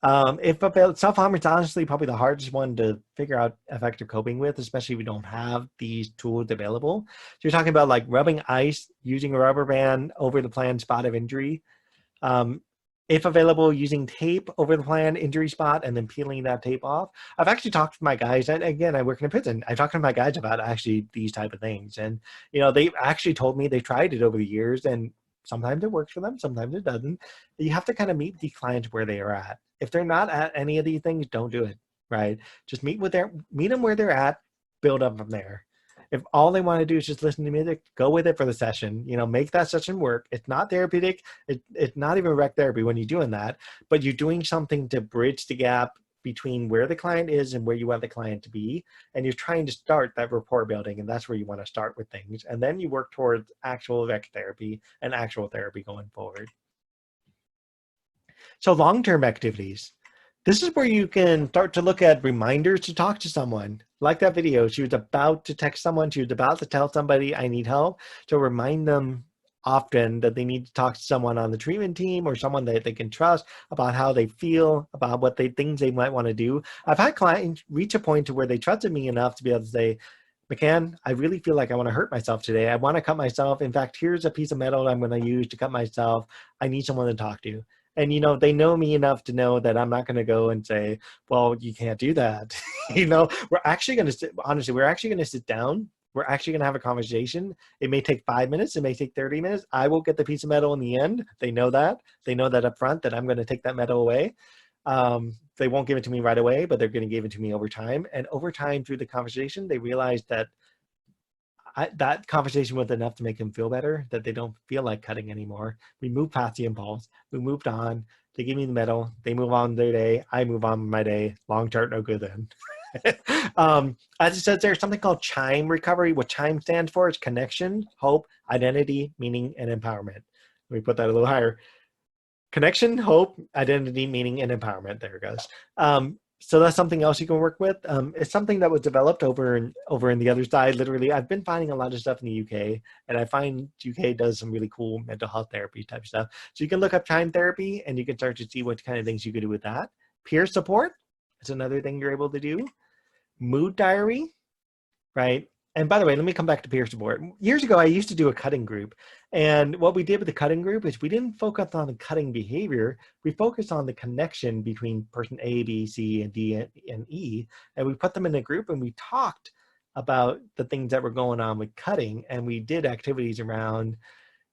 Self-harm is honestly probably the hardest one to figure out effective coping with, especially if you don't have these tools available. So you're talking about like rubbing ice, using a rubber band over the planned spot of injury. If available, using tape over the planned injury spot and then peeling that tape off. I've actually talked to my guys, and again, I work in a prison. I talked to my guys about actually these type of things. And, you know, they've actually told me they tried it over the years, and sometimes it works for them, sometimes it doesn't. You have to kind of meet the clients where they are at. If they're not at any of these things, don't do it, right? Just meet them where they're at, build up from there. If all they want to do is just listen to music, go with it for the session. You know, make that session work. It's not therapeutic. It's not even rec therapy when you're doing that, but you're doing something to bridge the gap between where the client is and where you want the client to be. And you're trying to start that rapport building, and that's where you want to start with things. And then you work towards actual rec therapy and actual therapy going forward. So long-term activities. This is where you can start to look at reminders to talk to someone. Like that video, she was about to text someone, she was about to tell somebody I need help, to remind them often that they need to talk to someone on the treatment team or someone that they can trust about how they feel, about what things they might want to do. I've had clients reach a point to where they trusted me enough to be able to say, McCann, I really feel like I want to hurt myself today. I want to cut myself. In fact, here's a piece of metal I'm going to use to cut myself. I need someone to talk to. And, you know, they know me enough to know that I'm not going to go and say, well, you can't do that. You know, we're actually going to sit down. We're actually going to have a conversation. It may take 5 minutes. It may take 30 minutes. I will get the piece of metal in the end. They know that. They know that up front that I'm going to take that metal away. They won't give it to me right away, but they're going to give it to me over time. And over time through the conversation, they realize that that conversation was enough to make them feel better, that they don't feel like cutting anymore. We moved past the impulse. We moved on. They give me the medal. They move on their day. I move on my day. Long chart, no good then. As it says, there's something called CHIME recovery. What CHIME stands for is connection, hope, identity, meaning, and empowerment. Let me put that a little higher. Connection, hope, identity, meaning, and empowerment. There it goes. So that's something else you can work with. It's something that was developed over in the other side. Literally, I've been finding a lot of stuff in the UK, and I find UK does some really cool mental health therapy type stuff. So you can look up time therapy, and you can start to see what kind of things you could do with that. Peer support is another thing you're able to do. Mood diary, right? And by the way, let me come back to peer support. Years ago, I used to do a cutting group. And what we did with the cutting group is we didn't focus on the cutting behavior. We focused on the connection between person A, B, C, and D, and E. And we put them in a group and we talked about the things that were going on with cutting. And we did activities around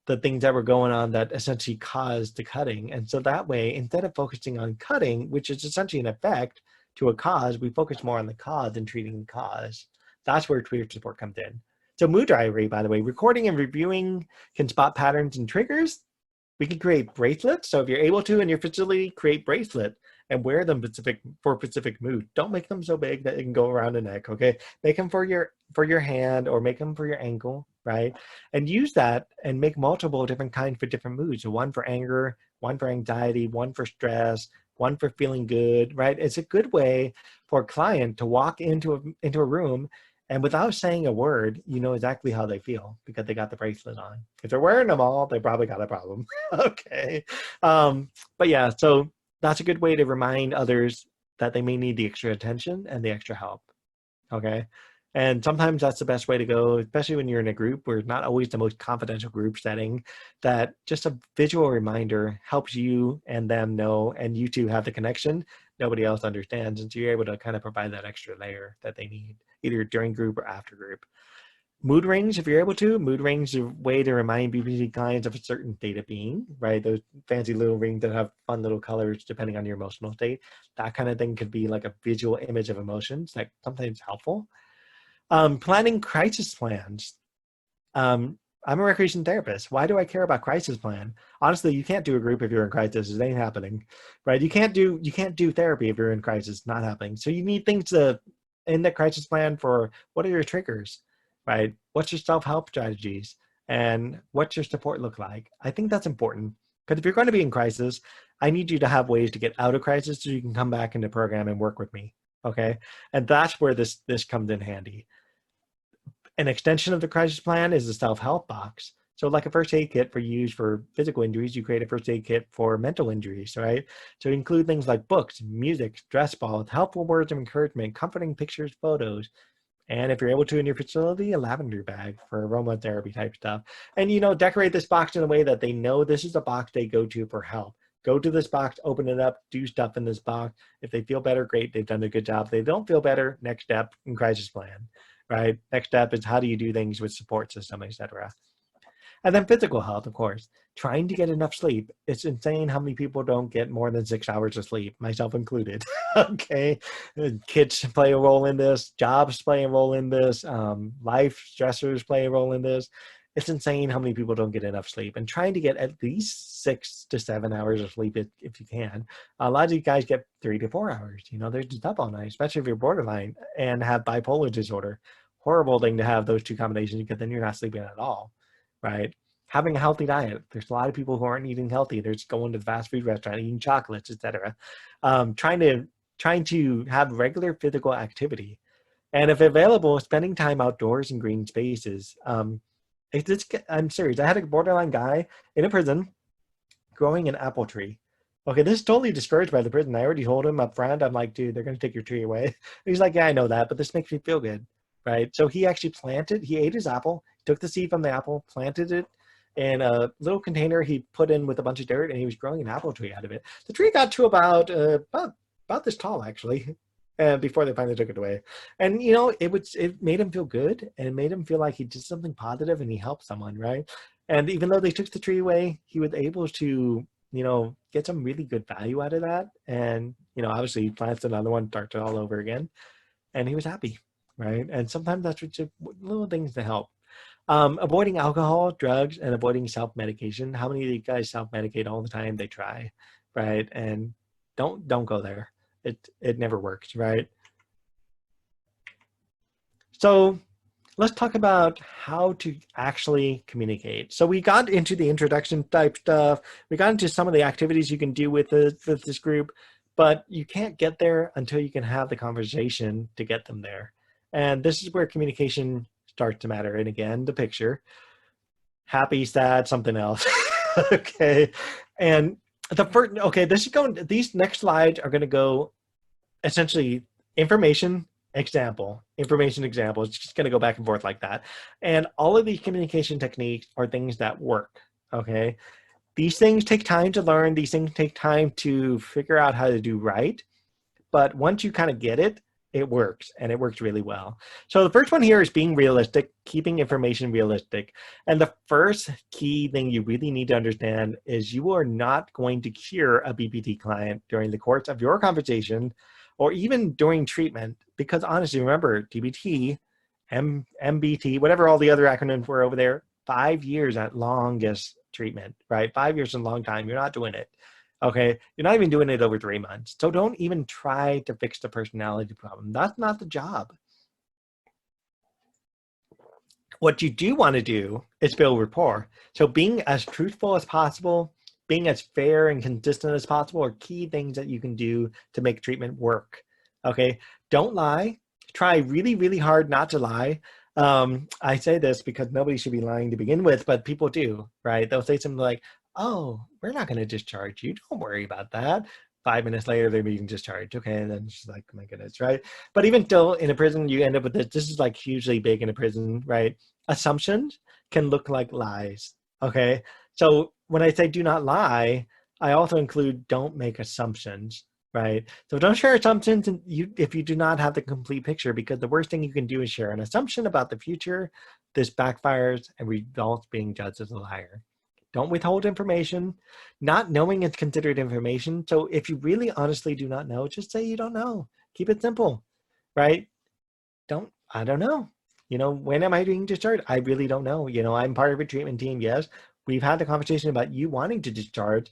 the things that were going on that essentially caused the cutting. And so that way, instead of focusing on cutting, which is essentially an effect to a cause, we focus more on the cause than treating the cause. That's where peer support comes in. So mood diary, by the way, recording and reviewing can spot patterns and triggers. We can create bracelets. So if you're able to in your facility, create bracelet and wear them for specific mood. Don't make them so big that it can go around the neck, okay? Make them for your hand or make them for your ankle, right? And use that and make multiple different kinds for different moods. So one for anger, one for anxiety, one for stress, one for feeling good, right? It's a good way for a client to walk into a room and without saying a word, you know exactly how they feel because they got the bracelet on. If they're wearing them all, they probably got a problem. Okay. But yeah, so that's a good way to remind others that they may need the extra attention and the extra help. Okay. And sometimes that's the best way to go, especially when you're in a group where it's not always the most confidential group setting, that just a visual reminder helps you and them know, and you two have the connection nobody else understands. And so you're able to kind of provide that extra layer that they need, either during group or after group. Mood rings, if you're able to. Mood rings are a way to remind BBC clients of a certain state of being, right? Those fancy little rings that have fun little colors depending on your emotional state. That kind of thing could be like a visual image of emotions, like sometimes helpful. Planning crisis plans. I'm a recreation therapist. Why do I care about crisis plan? Honestly, you can't do a group if you're in crisis. It ain't happening, right? You can't do therapy if you're in crisis. Not happening. So you need things to in the crisis plan for what are your triggers, right? What's your self-help strategies, and what's your support look like? I think that's important because if you're going to be in crisis, I need you to have ways to get out of crisis so you can come back into program and work with me. Okay, and that's where this comes in handy. An extension of the crisis plan is the self-help box. So like a first aid kit for use for physical injuries, you create a first aid kit for mental injuries, right? So include things like books, music, stress balls, helpful words of encouragement, comforting pictures, photos. And if you're able to in your facility, a lavender bag for aromatherapy type stuff. And, you know, decorate this box in a way that they know this is a box they go to for help. Go to this box, open it up, do stuff in this box. If they feel better, great, they've done a good job. If they don't feel better, next step in crisis plan, right? Next step is how do you do things with support system, etc. And then physical health, of course, trying to get enough sleep. It's insane how many people don't get more than 6 hours of sleep, myself included. Okay. Kids play a role in this, jobs play a role in this, life stressors play a role in this. It's insane how many people don't get enough sleep, and trying to get at least 6 to 7 hours of sleep if you can. A lot of you guys get 3 to 4 hours. You know, they're just up all night, especially if you're borderline and have bipolar disorder. Horrible thing to have those two combinations because then you're not sleeping at all, right? Having a healthy diet. There's a lot of people who aren't eating healthy. They're just going to the fast food restaurant, eating chocolates, etc. Trying to have regular physical activity, and if available, spending time outdoors in green spaces. I'm serious. I had a borderline guy in a prison growing an apple tree. Okay, this is totally discouraged by the prison. I already told him up front. I'm like, dude, they're going to take your tree away. And he's like, yeah, I know that, but this makes me feel good, right? So he actually he ate his apple, took the seed from the apple, planted it in a little container he put in with a bunch of dirt, and he was growing an apple tree out of it. The tree got to about this tall, actually. And before they finally took it away. And, you know, it made him feel good, and it made him feel like he did something positive and he helped someone, right? And even though they took the tree away, he was able to, you know, get some really good value out of that. And, you know, obviously he plants another one, starts it all over again, and he was happy, right? And sometimes that's just little things to help. Avoiding alcohol, drugs, and avoiding self-medication. How many of you guys self-medicate all the time? They try, right? And don't go there. It never works, right? So let's talk about how to actually communicate. So we got into the introduction type stuff. We got into some of the activities you can do with this group. but you can't get there until you can have the conversation to get them there. And this is where communication starts to matter. And again, the picture, happy, sad, something else. Okay. And the first, okay, this is going, these next slides are going to go essentially information, example, information, example. It's just going to go back and forth like that. And all of these communication techniques are things that work. Okay. These things take time to learn. These things take time to figure out how to do right. But once you kind of get it, it works, and it works really well. So the first one here is being realistic, keeping information realistic. And the first key thing you really need to understand is you are not going to cure a BPD client during the course of your conversation or even during treatment, because honestly, remember, DBT, MBT, whatever all the other acronyms were over there, 5 years at longest treatment, right? 5 years is a long time. You're not doing it. Okay, you're not even doing it over 3 months. So don't even try to fix the personality problem. That's not the job. What you do want to do is build rapport. So being as truthful as possible, being as fair and consistent as possible are key things that you can do to make treatment work. Okay, don't lie. Try really, really hard not to lie. I say this because nobody should be lying to begin with, but people do, right? They'll say something like, oh, we're not going to discharge you. Don't worry about that. 5 minutes later, they're being discharged. Okay, and then she's like, my goodness, right? But even still, in a prison, you end up with this. This is like hugely big in a prison, right? Assumptions can look like lies. Okay, so when I say do not lie, I also include don't make assumptions, right? So don't share assumptions if you do not have the complete picture, because the worst thing you can do is share an assumption about the future. This backfires and results being judged as a liar. Don't withhold information. Not knowing is considered information. So if you really honestly do not know, just say you don't know. Keep it simple, right? I don't know. When am I being discharged? I really don't know. I'm part of a treatment team. Yes, we've had the conversation about you wanting to discharge,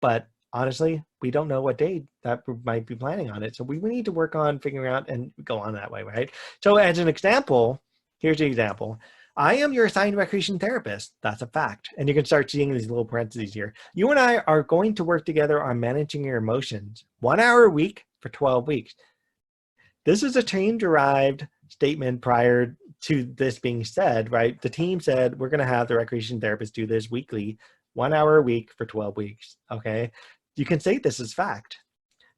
but honestly, we don't know what date that we might be planning on it. So we need to work on figuring out and go on that way, right? So as an example, here's the example. I am your assigned recreation therapist. That's a fact. And you can start seeing these little parentheses here. You and I are going to work together on managing your emotions 1 hour a week for 12 weeks. This is a team-derived statement prior to this being said, right? The team said, we're going to have the recreation therapist do this weekly, 1 hour a week for 12 weeks, okay? You can say this is fact.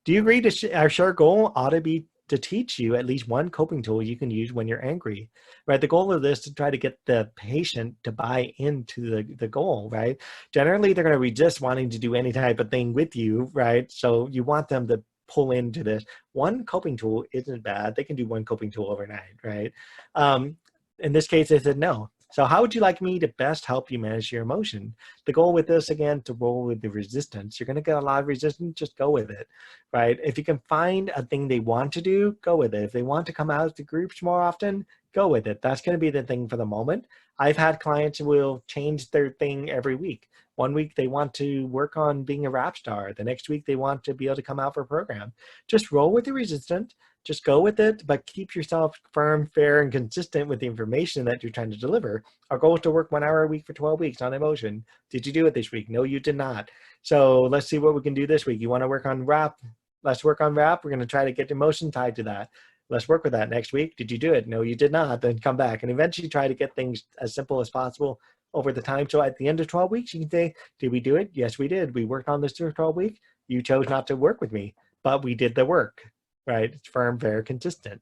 Do you agree to our shared goal ought to be to teach you at least one coping tool you can use when you're angry, right? The goal of this is to try to get the patient to buy into the goal, right? Generally, they're going to resist wanting to do any type of thing with you, right? So you want them to pull into this. One coping tool isn't bad. They can do one coping tool overnight, right? In this case, they said no. So how would you like me to best help you manage your emotion? The goal with this, again, to roll with the resistance. You're going to get a lot of resistance, just go with it, right? If you can find a thing they want to do, go with it. If they want to come out to groups more often, go with it. That's going to be the thing for the moment. I've had clients who will change their thing every week. 1 week they want to work on being a rap star. The next week they want to be able to come out for a program. Just roll with the resistance. Just go with it, but keep yourself firm, fair, and consistent with the information that you're trying to deliver. Our goal is to work 1 hour a week for 12 weeks on emotion. Did you do it this week? No, you did not. So let's see what we can do this week. You want to work on rap? Let's work on rap. We're going to try to get emotion tied to that. Let's work with that next week. Did you do it? No, you did not. Then come back and eventually try to get things as simple as possible over the time. So at the end of 12 weeks, you can say, did we do it? Yes, we did. We worked on this for 12 weeks. You chose not to work with me, but we did the work. Right? It's firm, fair, consistent.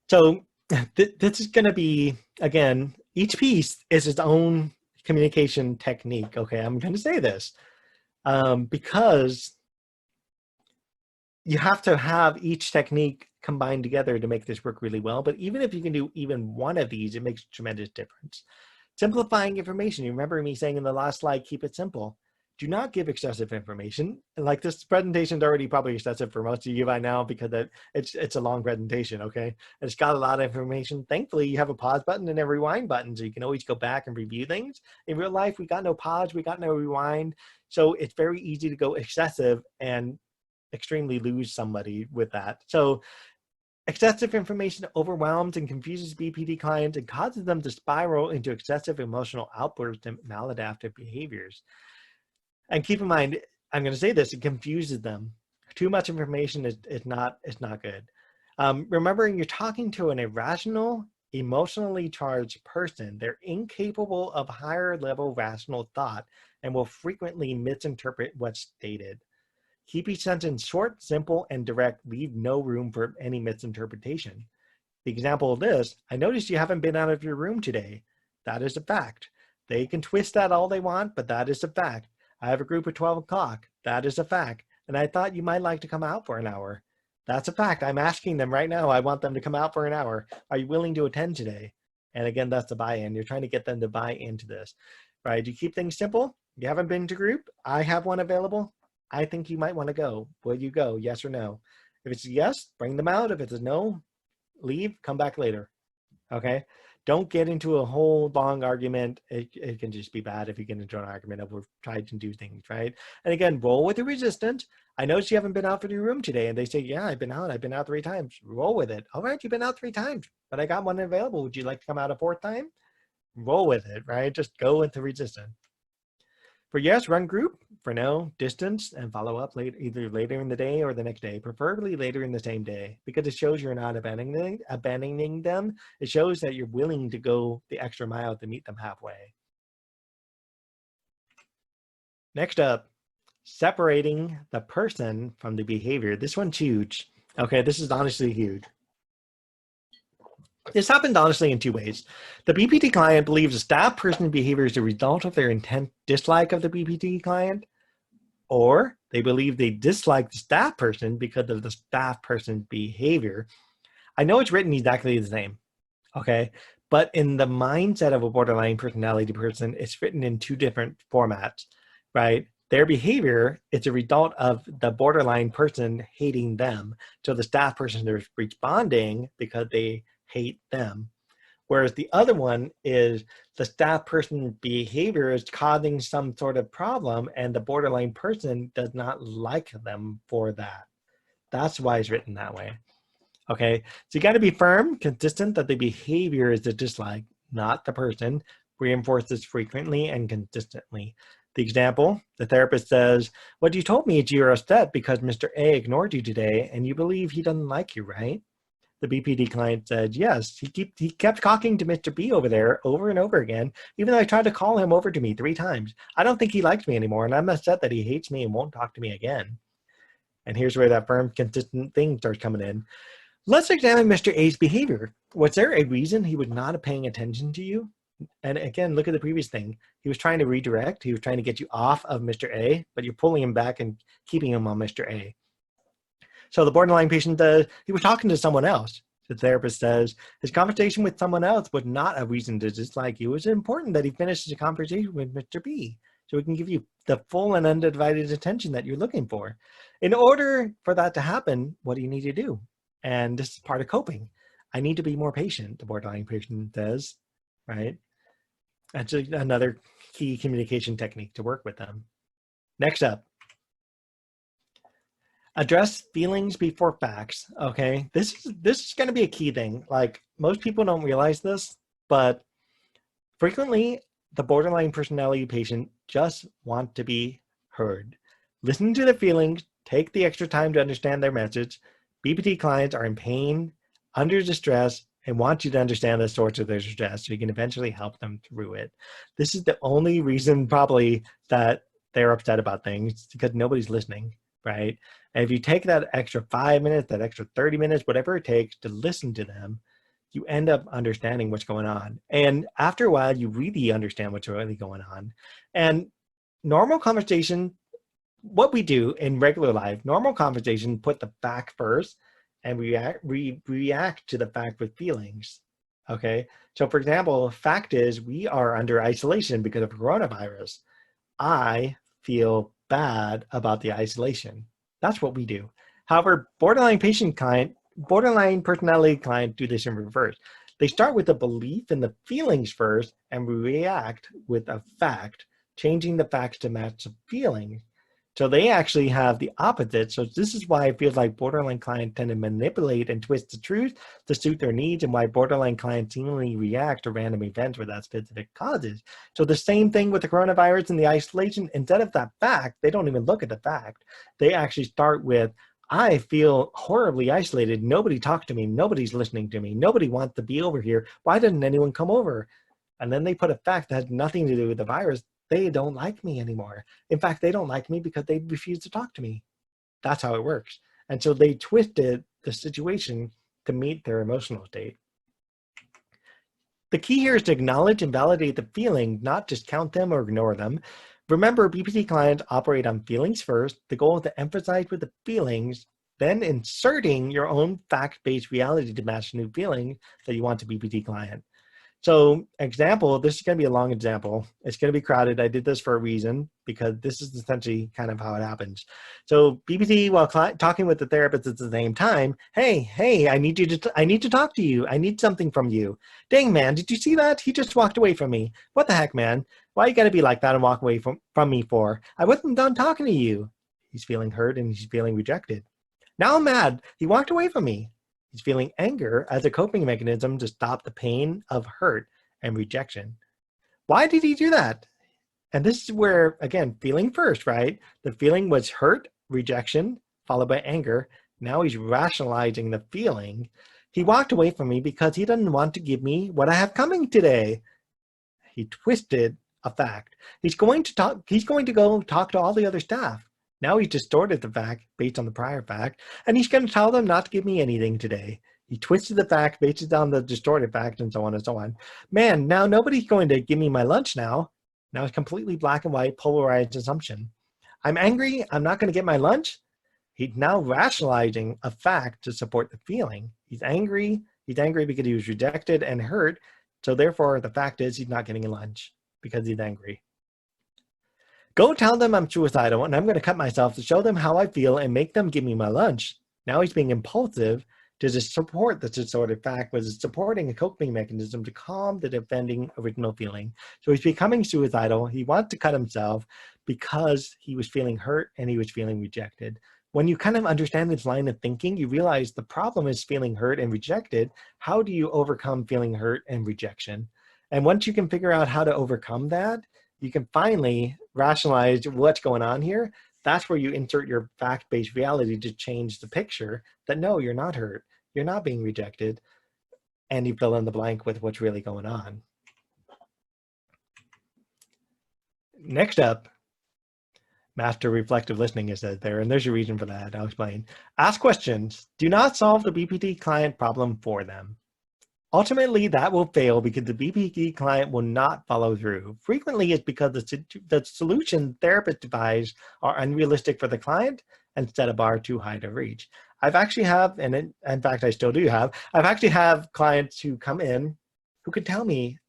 So this is going to be, again, each piece is its own communication technique. Okay, I'm going to say this because you have to have each technique combined together to make this work really well. But even if you can do even one of these, it makes a tremendous difference. Simplifying information. You remember me saying in the last slide, keep it simple. Do not give excessive information. Like this presentation is already probably excessive for most of you by now because it's a long presentation, okay? And it's got a lot of information. Thankfully, you have a pause button and a rewind button, so you can always go back and review things. In real life, we got no pause, we got no rewind. So it's very easy to go excessive and extremely lose somebody with that. So excessive information overwhelms and confuses BPD clients and causes them to spiral into excessive emotional outbursts and maladaptive behaviors. And keep in mind, I'm going to say this, it confuses them. Too much information is not good. Remember, you're talking to an irrational, emotionally charged person. They're incapable of higher level rational thought and will frequently misinterpret what's stated. Keep each sentence short, simple, and direct. Leave no room for any misinterpretation. The example of this, I noticed you haven't been out of your room today. That is a fact. They can twist that all they want, but that is a fact. I have a group at 12 o'clock. That is a fact. And I thought you might like to come out for an hour. That's a fact. I'm asking them right now. I want them to come out for an hour. Are you willing to attend today? And again, that's the buy-in. You're trying to get them to buy into this, right? You keep things simple. You haven't been to group. I have one available. I think you might want to go. Will you go? Yes or no? If it's a yes, bring them out. If it's a no, leave, come back later. Okay? Don't get into a whole long argument. It can just be bad if you get into an argument of we're trying to do things, right? And again, roll with the resistant. I noticed you haven't been out for your room today. And they say, yeah, I've been out 3 times. Roll with it. All right, you've been out 3 times, but I got one available. Would you like to come out a 4th time? Roll with it, right? Just go with the resistant. For yes, run group. For no, distance, and follow up either later in the day or the next day, preferably later in the same day, because it shows you're not abandoning them. It shows that you're willing to go the extra mile to meet them halfway. Next up, separating the person from the behavior. This one's huge. Okay, this is honestly huge. This happened honestly in 2 ways. The BPD client believes a staff person's behavior is a result of their intent dislike of the BPD client, or they believe they dislike the staff person because of the staff person's behavior. I know it's written exactly the same, okay? But in the mindset of a borderline personality person, it's written in 2 different formats, right? Their behavior is a result of the borderline person hating them. So the staff person is responding because they hate them. Whereas the other one is the staff person's behavior is causing some sort of problem and the borderline person does not like them for that. That's why it's written that way. Okay, so you got to be firm, consistent that the behavior is a dislike, not the person. Reinforce this frequently and consistently. The example, the therapist says, what you told me is you're upset because Mr. A ignored you today and you believe he doesn't like you, right? The BPD client said, yes, he kept talking to Mr. B over there over and over again, even though I tried to call him over to me 3 times. I don't think he likes me anymore, and I'm upset that he hates me and won't talk to me again. And here's where that firm, consistent thing starts coming in. Let's examine Mr. A's behavior. Was there a reason he was not paying attention to you? And again, look at the previous thing. He was trying to redirect. He was trying to get you off of Mr. A, but you're pulling him back and keeping him on Mr. A. So the borderline patient says he was talking to someone else. The therapist says his conversation with someone else was not a reason to dislike you. It was important that he finishes the conversation with Mr. B so he can give you the full and undivided attention that you're looking for. In order for that to happen, what do you need to do? And this is part of coping. I need to be more patient, the borderline patient says, right? That's another key communication technique to work with them. Next up, address feelings before facts. Okay, this is going to be a key thing. Like, most people don't realize this, but frequently the borderline personality patient just want to be heard. Listen to their feelings, take the extra time to understand their message. BPD clients are in pain, under distress, and want you to understand the source of their distress so you can eventually help them through it. This is the only reason probably that they're upset about things, because nobody's listening, right? And if you take that extra 5 minutes, that extra 30 minutes, whatever it takes to listen to them, you end up understanding what's going on. And after a while, you really understand what's really going on. And normal conversation, what we do in regular life, normal conversation, put the fact first and react to the fact with feelings. Okay, so for example, fact is we are under isolation because of coronavirus. I feel bad about the isolation. That's what we do. However, borderline personality client do this in reverse. They start with a belief in the feelings first and react with a fact, changing the facts to match the feelings. So they actually have the opposite. So this is why it feels like borderline clients tend to manipulate and twist the truth to suit their needs, and why borderline clients seemingly react to random events without specific causes. So the same thing with the coronavirus and the isolation. Instead of that fact, they don't even look at the fact. They actually start with, I feel horribly isolated. Nobody talks to me. Nobody's listening to me. Nobody wants to be over here. Why doesn't anyone come over? And then they put a fact that has nothing to do with the virus. They don't like me anymore. In fact, they don't like me because they refuse to talk to me. That's how it works. And so they twisted the situation to meet their emotional state. The key here is to acknowledge and validate the feeling, not discount them or ignore them. Remember, BPT clients operate on feelings first. The goal is to emphasize with the feelings, then inserting your own fact-based reality to match new feelings that you want to BPT client. So example, this is going to be a long example. It's going to be crowded. I did this for a reason because this is essentially kind of how it happens. So BPT, while talking with the therapist at the same time, hey, I need to talk to you. I need something from you. Dang, man, did you see that? He just walked away from me. What the heck, man? Why you got to be like that and walk away from me for? I wasn't done talking to you. He's feeling hurt and he's feeling rejected. Now I'm mad. He walked away from me. He's feeling anger as a coping mechanism to stop the pain of hurt and rejection. Why did he do that? And this is where, again, feeling first, right? The feeling was hurt, rejection, followed by anger. Now he's rationalizing the feeling. He walked away from me because he doesn't want to give me what I have coming today. He twisted a fact. He's going to go talk to all the other staff. Now he's distorted the fact based on the prior fact, and he's going to tell them not to give me anything today. He twisted the fact based on the distorted fact, and so on and so on. Man, now nobody's going to give me my lunch now. Now it's completely black and white, polarized assumption. I'm angry. I'm not going to get my lunch. He's now rationalizing a fact to support the feeling. He's angry. He's angry because he was rejected and hurt. So therefore, the fact is he's not getting a lunch because he's angry. Go tell them I'm suicidal and I'm going to cut myself to show them how I feel and make them give me my lunch. Now he's being impulsive to just support the distorted fact, but is supporting a coping mechanism to calm the defending original feeling. So he's becoming suicidal. He wants to cut himself because he was feeling hurt and he was feeling rejected. When you kind of understand this line of thinking, you realize the problem is feeling hurt and rejected. How do you overcome feeling hurt and rejection? And once you can figure out how to overcome that, you can finally rationalize what's going on here. That's where you insert your fact-based reality to change the picture that no, you're not hurt, you're not being rejected, and you fill in the blank with what's really going on. Next up, master reflective listening is there, and there's a reason for that. I'll explain. Ask questions. Do not solve the BPT client problem for them. Ultimately, that will fail because the BPT client will not follow through. Frequently, it's because the solution therapist devised are unrealistic for the client and set a bar too high to reach. I've actually have, and in fact, I still do have, I've actually have clients who come in who could tell me,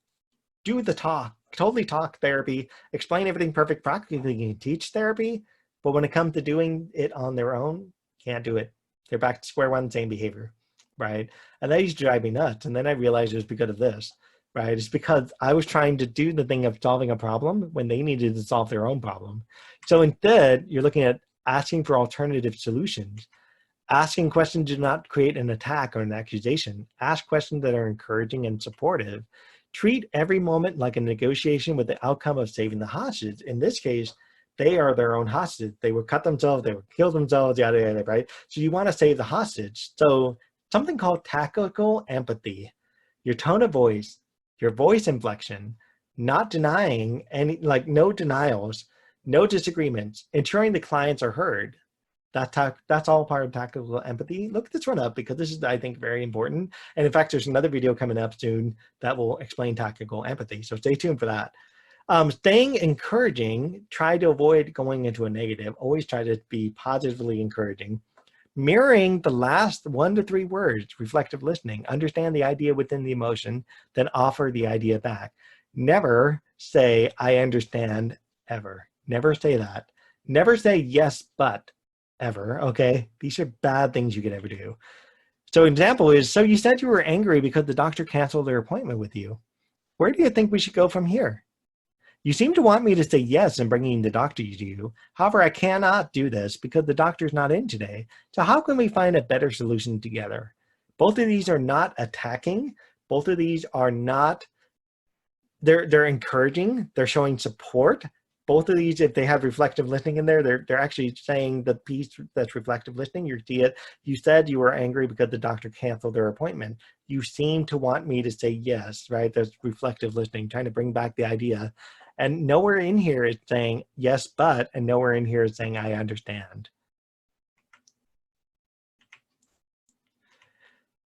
do the talk, totally talk therapy, explain everything perfect, practically teach therapy, but when it comes to doing it on their own, can't do it. They're back to square one, same behavior. Right? And that used to drive me nuts. And then I realized it was because of this, right? It's because I was trying to do the thing of solving a problem when they needed to solve their own problem. So instead, you're looking at asking for alternative solutions. Asking questions do not create an attack or an accusation. Ask questions that are encouraging and supportive. Treat every moment like a negotiation with the outcome of saving the hostage. In this case, they are their own hostage. They would cut themselves, they would kill themselves, yada, yada, right? So you want to save the hostage. So something called tactical empathy, your tone of voice, your voice inflection, not denying any, like no denials, no disagreements, ensuring the clients are heard. That's all part of tactical empathy. Look this one up because this is, I think, very important. And in fact, there's another video coming up soon that will explain tactical empathy. So stay tuned for that. Staying encouraging, try to avoid going into a negative. Always try to be positively encouraging. Mirroring the last 1 to 3 words, reflective listening, understand the idea within the emotion, then offer the idea back. Never say, I understand, ever. Never say that. Never say yes, but, ever, okay? These are bad things you could ever do. So example is, so you said you were angry because the doctor canceled their appointment with you. Where do you think we should go from here? You seem to want me to say yes in bringing the doctor to you. However, I cannot do this because the doctor's not in today. So how can we find a better solution together? Both of these are not attacking. Both of these are not, they're encouraging, they're showing support. Both of these, if they have reflective listening in there, they're actually saying the piece that's reflective listening. You see it. You said you were angry because the doctor canceled their appointment. You seem to want me to say yes, right? There's reflective listening, trying to bring back the idea. And nowhere in here is saying yes, but, and nowhere in here is saying I understand.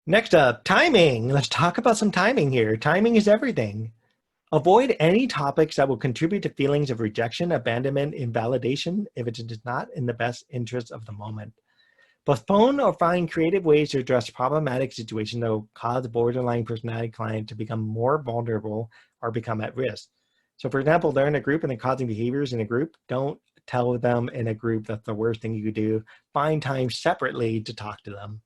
Next up, timing. Let's talk about some timing here. Timing is everything. Avoid any topics that will contribute to feelings of rejection, abandonment, invalidation if it is not in the best interest of the moment. Postpone or find creative ways to address problematic situations that will cause a borderline personality client to become more vulnerable or become at risk. So for example, they're in a group and they're causing behaviors in a group. Don't tell them in a group that's the worst thing you could do. Find time separately to talk to them.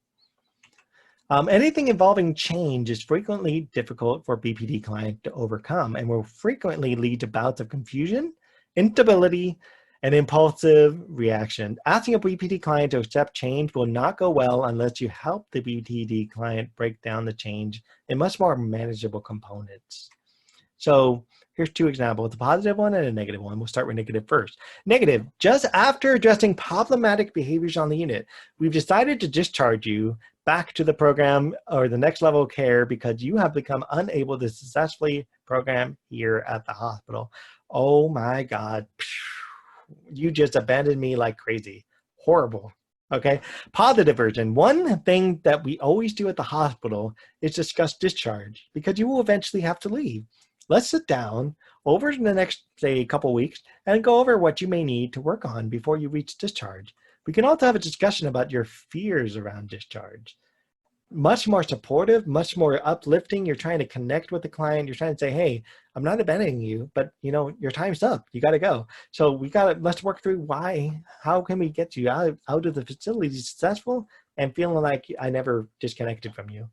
Anything involving change is frequently difficult for BPD client to overcome and will frequently lead to bouts of confusion, instability, and impulsive reaction. Asking a BPD client to accept change will not go well unless you help the BPD client break down the change in much more manageable components. So here's two examples, a positive one and a negative one. We'll start with negative first. Negative, just after addressing problematic behaviors on the unit, we've decided to discharge you back to the program or the next level of care because you have become unable to successfully program here at the hospital. Oh my God, you just abandoned me like crazy. Horrible. Okay, positive version. One thing that we always do at the hospital is discuss discharge because you will eventually have to leave. Let's sit down over the next, say, couple weeks and go over what you may need to work on before you reach discharge. We can also have a discussion about your fears around discharge. Much more supportive, much more uplifting. You're trying to connect with the client. You're trying to say, hey, I'm not abandoning you, but you know, your time's up. You got to go. So let's work through why, how can we get you out of the facility successful and feeling like I never disconnected from you.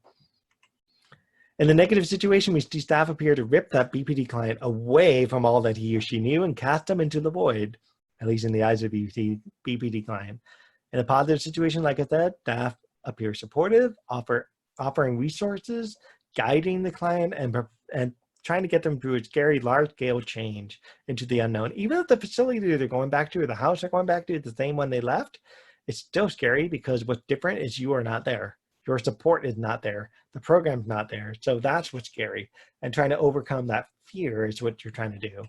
In the negative situation, we see staff appear to rip that BPD client away from all that he or she knew and cast them into the void, at least in the eyes of the BPD client. In a positive situation, like I said, staff appear supportive, offering resources, guiding the client, and trying to get them through a scary large-scale change into the unknown. Even if the facility they're going back to or the house they're going back to is the same one they left, it's still scary because what's different is you are not there. Your support is not there. The program's not there. So that's what's scary. And trying to overcome that fear is what you're trying to do.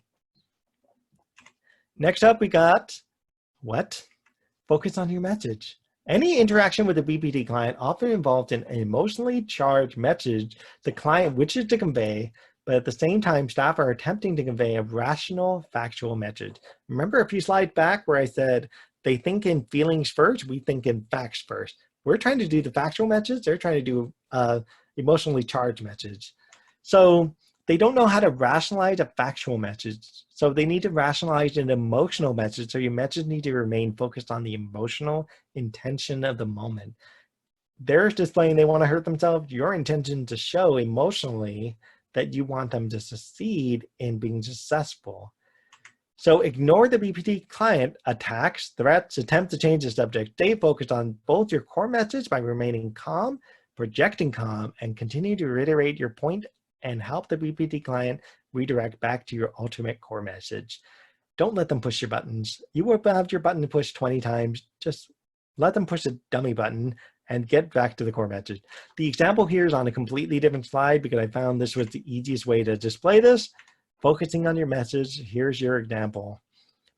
Next up, we got what? Focus on your message. Any interaction with a BPD client often involves an emotionally charged message the client wishes to convey, but at the same time, staff are attempting to convey a rational, factual message. Remember a few slides back where I said, they think in feelings first, we think in facts first. We're trying to do the factual message. They're trying to do emotionally charged message. So they don't know how to rationalize a factual message. So they need to rationalize an emotional message. So your message needs to remain focused on the emotional intention of the moment. They're displaying they want to hurt themselves. Your intention to show emotionally that you want them to succeed in being successful. So ignore the BPD client attacks, threats, attempt to change the subject. Stay focused on both your core message by remaining calm, projecting calm, and continue to reiterate your point and help the BPD client redirect back to your ultimate core message. Don't let them push your buttons. You will have your button to push 20 times. Just let them push a dummy button and get back to the core message. The example here is on a completely different slide because I found this was the easiest way to display this. Focusing on your message, here's your example.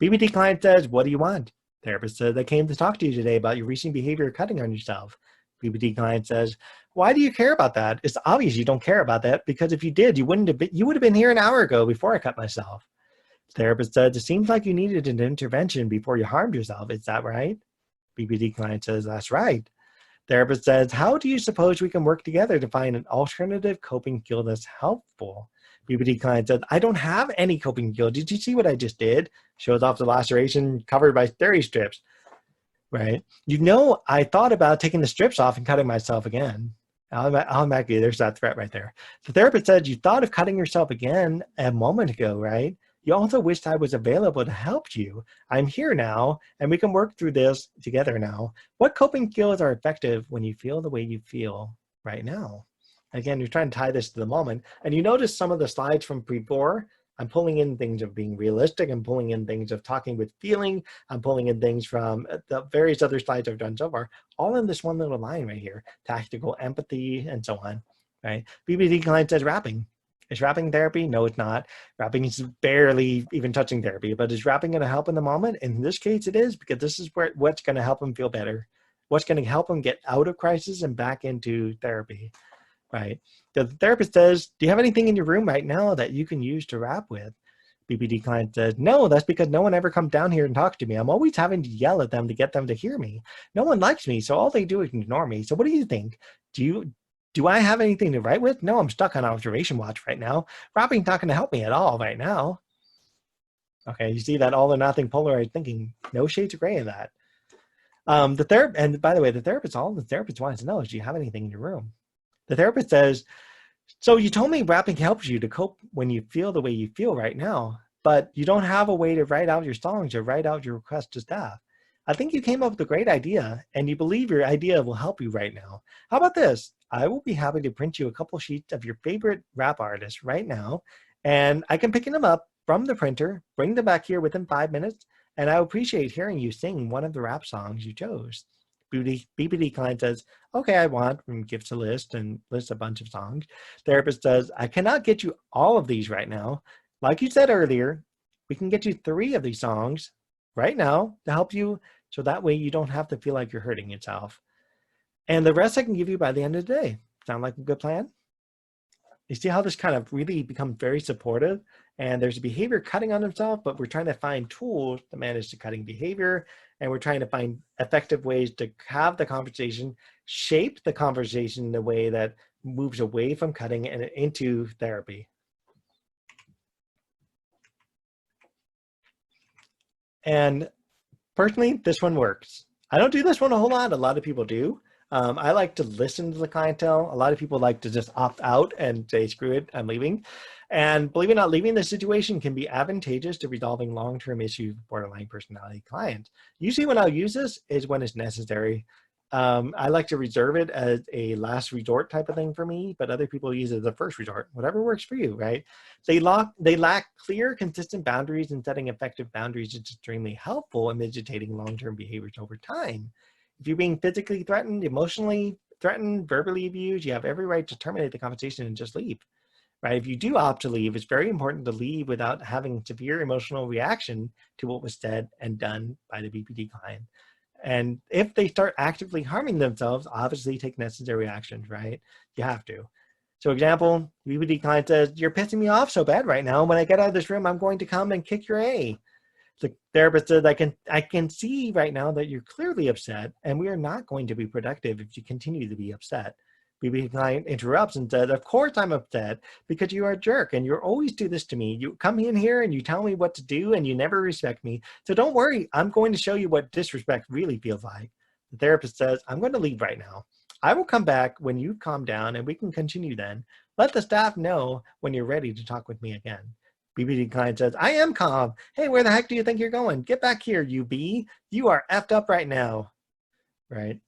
BPD client says, what do you want? Therapist says, I came to talk to you today about your recent behavior cutting on yourself. BPD client says, why do you care about that? It's obvious you don't care about that because if you did, you would have been here an hour ago before I cut myself. Therapist says, it seems like you needed an intervention before you harmed yourself. Is that right? BPD client says, that's right. Therapist says, how do you suppose we can work together to find an alternative coping skill that's helpful? BPD client says, I don't have any coping skill. Did you see what I just did? Shows off the laceration covered by steri strips, right? You know, I thought about taking the strips off and cutting myself again. Automatically, there's that threat right there. The therapist said, you thought of cutting yourself again a moment ago, right? You also wished I was available to help you. I'm here now, and we can work through this together now. What coping skills are effective when you feel the way you feel right now? Again, you're trying to tie this to the moment. And you notice some of the slides from before, I'm pulling in things of being realistic. I'm pulling in things of talking with feeling. I'm pulling in things from the various other slides I've done so far, all in this one little line right here, tactical empathy and so on, right? BBD client says rapping. Is rapping therapy? No, it's not. Rapping is barely even touching therapy, but is rapping going to help in the moment? In this case, it is, because this is what's going to help them feel better. What's going to help them get out of crisis and back into therapy, right? The therapist says, do you have anything in your room right now that you can use to rap with? BPD client says, no, that's because no one ever comes down here and talks to me. I'm always having to yell at them to get them to hear me. No one likes me, so all they do is ignore me. So what do you think? Do I have anything to write with? No, I'm stuck on observation watch right now. Rapping's not going to help me at all right now. Okay, you see that all or nothing polarized thinking. No shades of gray in that. And by the way, all the therapist wants to know is, do you have anything in your room? The therapist says, so you told me rapping helps you to cope when you feel the way you feel right now, but you don't have a way to write out your songs or write out your requests to staff. I think you came up with a great idea, and you believe your idea will help you right now. How about this? I will be happy to print you a couple sheets of your favorite rap artists right now, and I can pick them up from the printer, bring them back here within 5 minutes, and I appreciate hearing you sing one of the rap songs you chose. BPD client says, okay, I want, and gives a list and lists a bunch of songs. Therapist says, I cannot get you all of these right now. Like you said earlier, we can get you 3 of these songs right now to help you, so that way you don't have to feel like you're hurting yourself. And the rest I can give you by the end of the day. Sound like a good plan? You see how this kind of really becomes very supportive, and there's a behavior cutting on himself, but we're trying to find tools to manage the cutting behavior, and we're trying to find effective ways to have the conversation, shape the conversation in a way that moves away from cutting and into therapy. And personally, this one works. I don't do this one a whole lot. A lot of people do. I like to listen to the clientele. A lot of people like to just opt out and say, screw it, I'm leaving. And believe it or not, leaving the situation can be advantageous to resolving long-term issues with borderline personality clients. Usually when I'll use this is when it's necessary. I like to reserve it as a last resort type of thing for me, but other people use it as a first resort, whatever works for you, right? They lack clear, consistent boundaries, and setting effective boundaries is extremely helpful in mitigating long-term behaviors over time. If you're being physically threatened, emotionally threatened, verbally abused, you have every right to terminate the conversation and just leave, right? If you do opt to leave, it's very important to leave without having severe emotional reaction to what was said and done by the BPD client. And if they start actively harming themselves, obviously take necessary actions, right? You have to. So example, BPD client says, you're pissing me off so bad right now. When I get out of this room, I'm going to come and kick your A. The therapist said, I can see right now that you're clearly upset, and we are not going to be productive if you continue to be upset. BB client interrupts and said, of course I'm upset because you are a jerk and you always do this to me. You come in here and you tell me what to do and you never respect me. So don't worry, I'm going to show you what disrespect really feels like. The therapist says, I'm going to leave right now. I will come back when you calm down and we can continue then. Let the staff know when you're ready to talk with me again. BBD client says, I am calm. Hey, where the heck do you think you're going? Get back here, you B. You are effed up right now, right?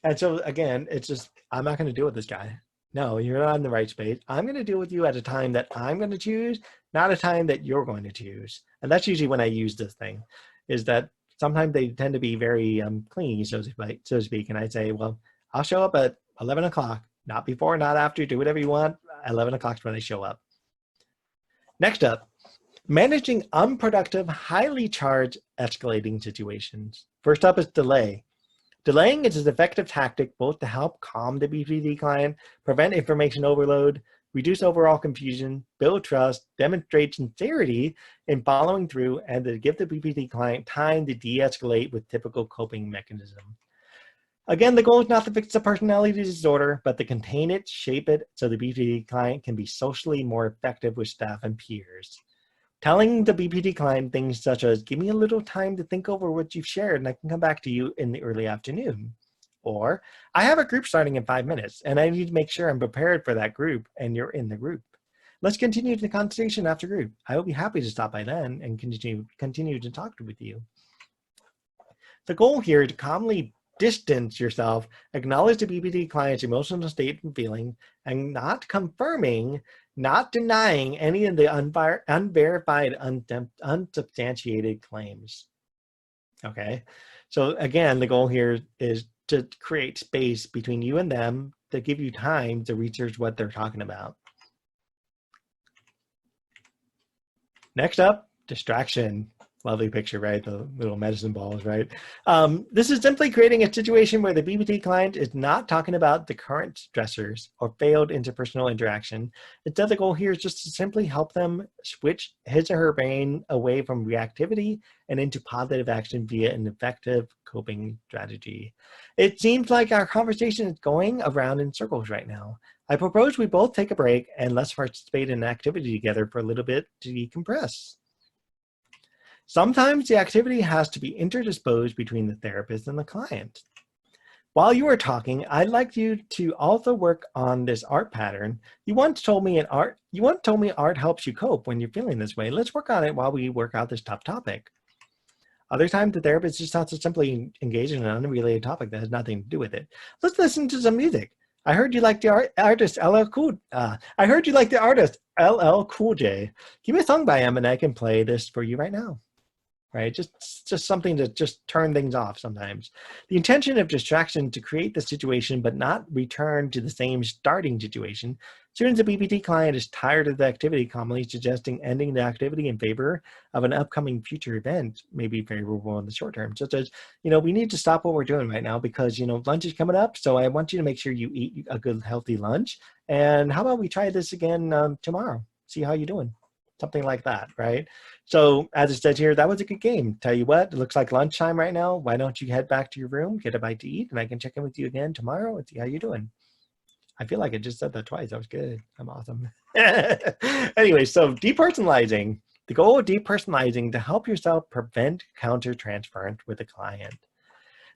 And so again, it's just, I'm not going to deal with this guy. No, you're not in the right space. I'm going to deal with you at a time that I'm going to choose, not a time that you're going to choose. And that's usually when I use this thing, is that sometimes they tend to be very clingy, so to speak. And I say, well, I'll show up at 11 o'clock, not before, not after, do whatever you want. 11 o'clock is when they show up. Next up, managing unproductive, highly charged, escalating situations. First up is delay. Delaying is an effective tactic both to help calm the BPD client, prevent information overload, reduce overall confusion, build trust, demonstrate sincerity in following through, and to give the BPD client time to de-escalate with typical coping mechanism. Again, the goal is not to fix the personality disorder, but to contain it, shape it, so the BPD client can be socially more effective with staff and peers. Telling the BPD client things such as, give me a little time to think over what you've shared and I can come back to you in the early afternoon. Or, I have a group starting in 5 minutes and I need to make sure I'm prepared for that group and you're in the group. Let's continue the conversation after group. I will be happy to stop by then and continue to talk with you. The goal here is to calmly distance yourself, acknowledge the BPD client's emotional state and feeling, and not confirming, not denying any of the unverified, unsubstantiated claims. Okay, so again, the goal here is to create space between you and them to give you time to research what they're talking about. Next up, distraction. Lovely picture, right? The little medicine balls, right? This is simply creating a situation where the BPT client is not talking about the current stressors or failed interpersonal interaction. Instead, the goal here is just to simply help them switch his or her brain away from reactivity and into positive action via an effective coping strategy. It seems like our conversation is going around in circles right now. I propose we both take a break and let's participate in an activity together for a little bit to decompress. Sometimes the activity has to be interdisposed between the therapist and the client. While you are talking, I'd like you to also work on this art pattern. You once told me art helps you cope when you're feeling this way. Let's work on it while we work out this tough topic. Other times, the therapist just has to simply engage in an unrelated topic that has nothing to do with it. Let's listen to some music. I heard you like the artist LL Cool. I heard you like the artist LL Cool J. Give me a song by him, and I can play this for you right now. Right, just something to just turn things off sometimes. The intention of distraction to create the situation, but not return to the same starting situation. As soon as the BPT client is tired of the activity, commonly suggesting ending the activity in favor of an upcoming future event may be favorable in the short term, such as, we need to stop what we're doing right now because, lunch is coming up. So I want you to make sure you eat a good, healthy lunch. And how about we try this again tomorrow? See how you're doing. Something like that, right? So as it says here, that was a good game. Tell you what, it looks like lunchtime right now. Why don't you head back to your room, get a bite to eat, and I can check in with you again tomorrow and see how you're doing. I feel like I just said that twice. That was good. I'm awesome. Anyway, so depersonalizing. The goal of depersonalizing to help yourself prevent countertransference with a client.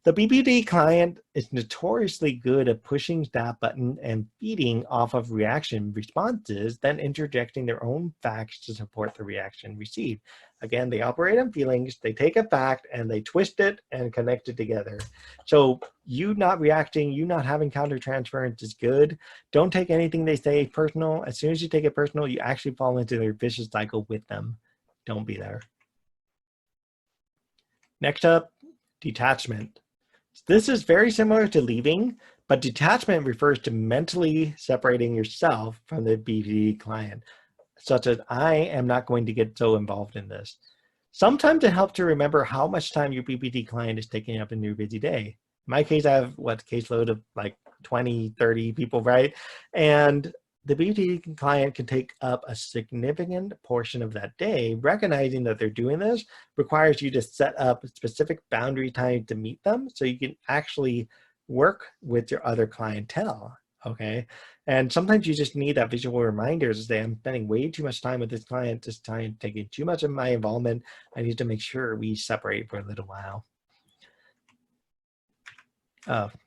The BPD client is notoriously good at pushing that button and feeding off of reaction responses, then interjecting their own facts to support the reaction received. Again, they operate on feelings, they take a fact and they twist it and connect it together. So you not reacting, you not having countertransference is good. Don't take anything they say personal. As soon as you take it personal, you actually fall into their vicious cycle with them. Don't be there. Next up, detachment. This is very similar to leaving, but detachment refers to mentally separating yourself from the BPD client, such as I am not going to get so involved in this. Sometimes it helps to remember how much time your BPD client is taking up in your busy day. In my case, I have caseload of like 20, 30 people, right? And the BPD client can take up a significant portion of that day. Recognizing that they're doing this requires you to set up specific boundary time to meet them so you can actually work with your other clientele, okay? And sometimes you just need that visual reminder to say, I'm spending way too much time with this client, this time taking too much of my involvement. I need to make sure we separate for a little while.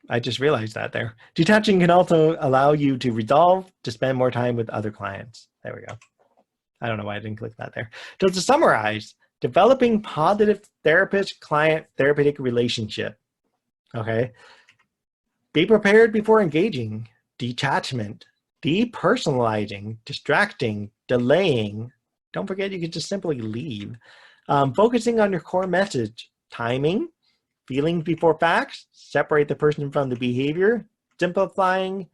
I just realized that there. Detaching can also allow you to resolve to spend more time with other clients. There we go. I don't know why I didn't click that there. So to summarize, developing positive therapist-client therapeutic relationship. Okay. Be prepared before engaging. Detachment, depersonalizing, distracting, delaying. Don't forget you can just simply leave. Focusing on your core message, timing, feelings before facts, separate the person from the behavior, simplifying,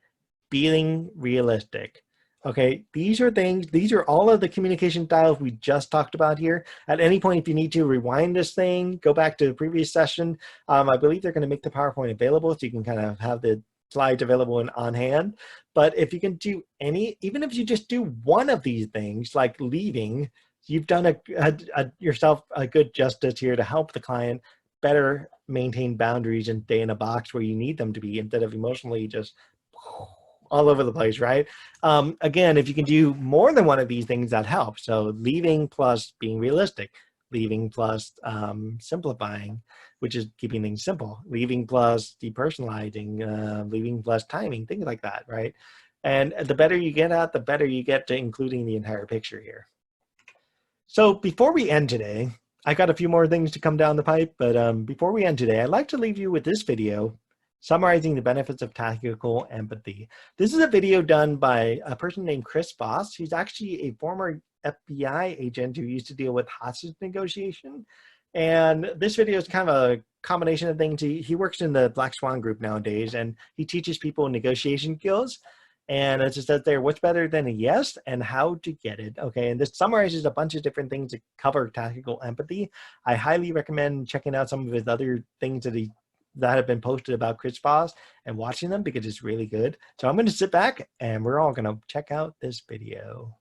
being realistic. Okay, these are all of the communication styles we just talked about here. At any point, if you need to rewind this thing, go back to the previous session. I believe they're gonna make the PowerPoint available so you can kind of have the slides available on hand. But if you can do even if you just do one of these things, like leaving, you've done yourself a good justice here to help the client better maintain boundaries and stay in a box where you need them to be instead of emotionally just all over the place, right? Again, if you can do more than one of these things, that helps. So leaving plus being realistic, leaving plus simplifying, which is keeping things simple, leaving plus depersonalizing, leaving plus timing, things like that, right? And the better you get at, the better you get to including the entire picture here. So before we end today, I got a few more things to come down the pipe, but before we end today, I'd like to leave you with this video summarizing the benefits of tactical empathy. This is a video done by a person named Chris Voss. He's actually a former FBI agent who used to deal with hostage negotiation. And this video is kind of a combination of things. He works in the Black Swan group nowadays, and he teaches people negotiation skills. And it just says there, what's better than a yes and how to get it. Okay, and this summarizes a bunch of different things that cover tactical empathy. I highly recommend checking out some of his other things that have been posted about Chris Voss and watching them because it's really good. So I'm going to sit back and we're all going to check out this video.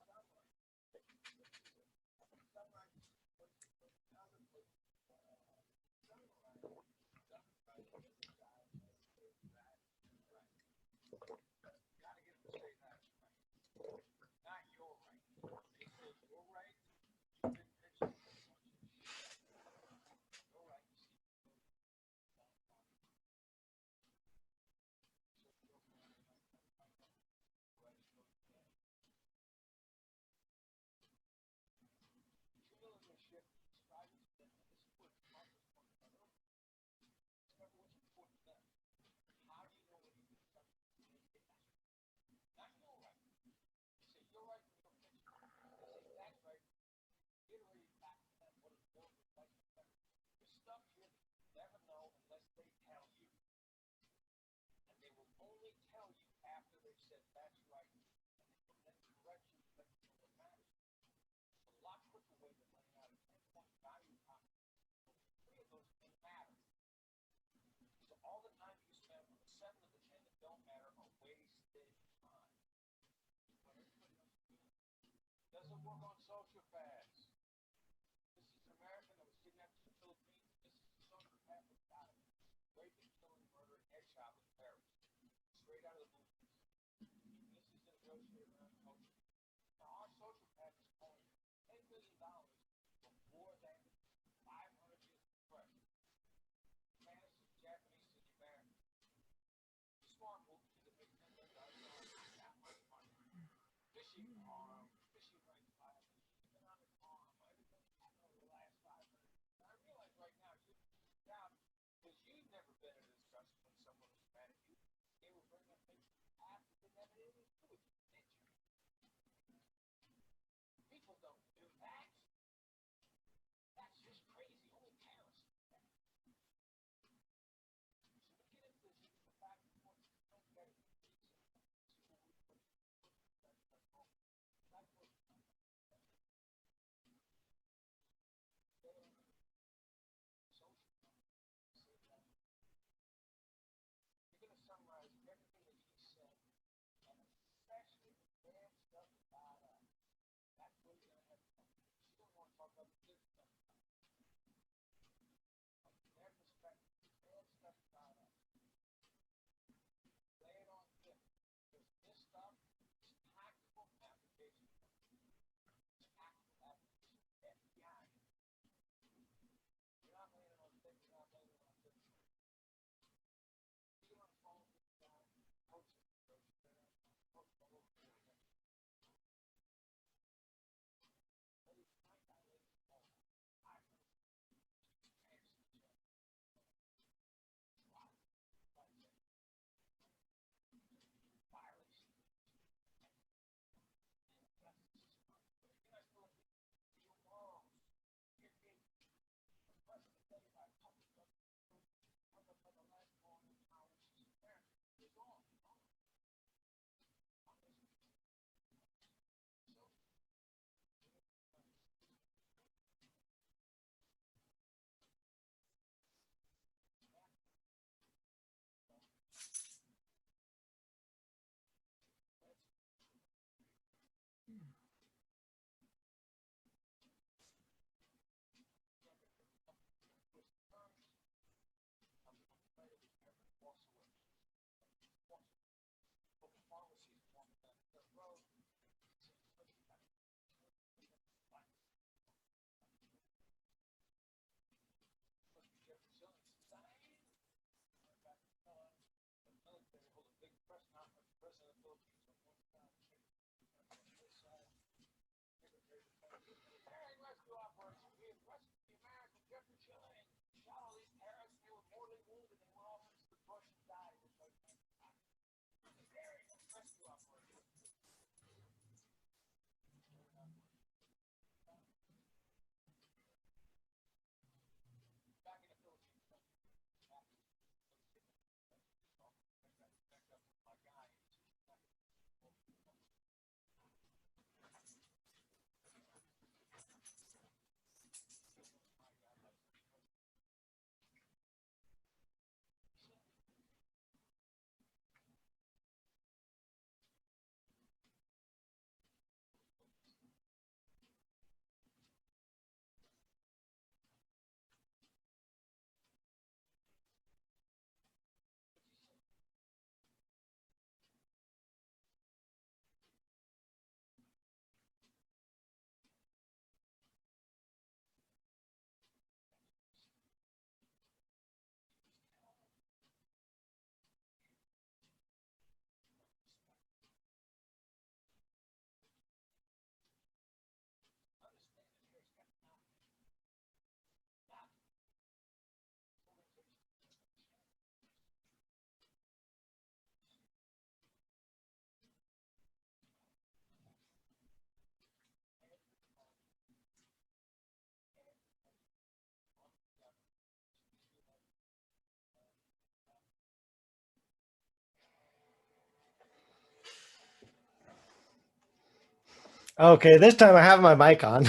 Okay, this time I have my mic on.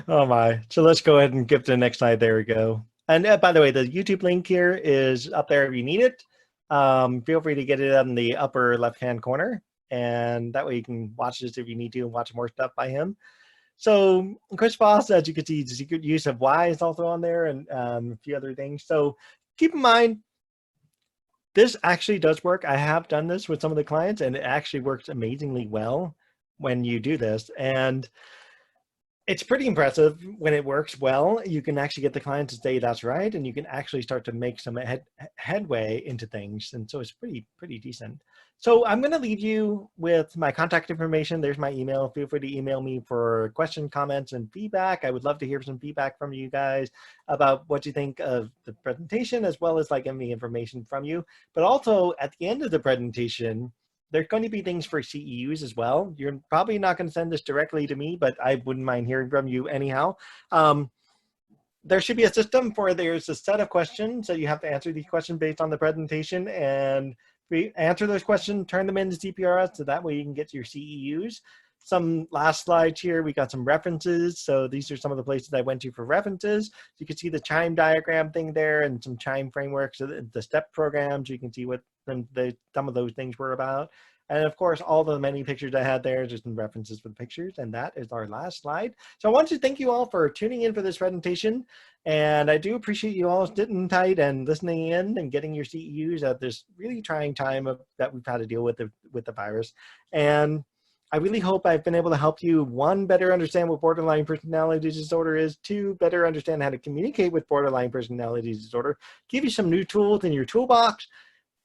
Oh my. So let's go ahead and skip to the next slide. There we go. And by the way, the YouTube link here is up there if you need it. Feel free to get it in the upper left-hand corner. And that way you can watch this if you need to and watch more stuff by him. So Chris Voss, as you can see, the secret use of Y is also on there and a few other things. So keep in mind, this actually does work. I have done this with some of the clients and it actually works amazingly well when you do this. And it's pretty impressive when it works well. You can actually get the client to say that's right, and you can actually start to make some headway into things. And so it's pretty decent. So I'm going to leave you with my contact information. There's my email. Feel free to email me for questions, comments, and feedback. I would love to hear some feedback from you guys about what you think of the presentation, as well as like any information from you. But also at the end of the presentation, there's going to be things for CEUs as well. You're probably not going to send this directly to me, but I wouldn't mind hearing from you anyhow. There should be a system for there's a set of questions, so you have to answer these questions based on the presentation, and answer those questions, turn them into CPRS, so that way you can get to your CEUs. Some last slides here, we got some references. So these are some of the places I went to for references. You can see the chime diagram thing there and some chime frameworks, the STEP programs. You can see what some of those things were about. And of course, all the many pictures I had there, just some references for the pictures. And that is our last slide. So I want to thank you all for tuning in for this presentation. And I do appreciate you all sitting tight and listening in and getting your CEUs at this really trying time that we've had to deal with the virus. And I really hope I've been able to help you, one, better understand what borderline personality disorder is, two, better understand how to communicate with borderline personality disorder, give you some new tools in your toolbox,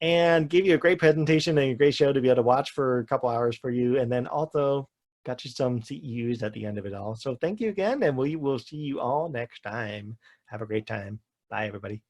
and give you a great presentation and a great show to be able to watch for a couple hours for you, and then also got you some CEUs at the end of it all. So thank you again, and we will see you all next time. Have a great time. Bye, everybody.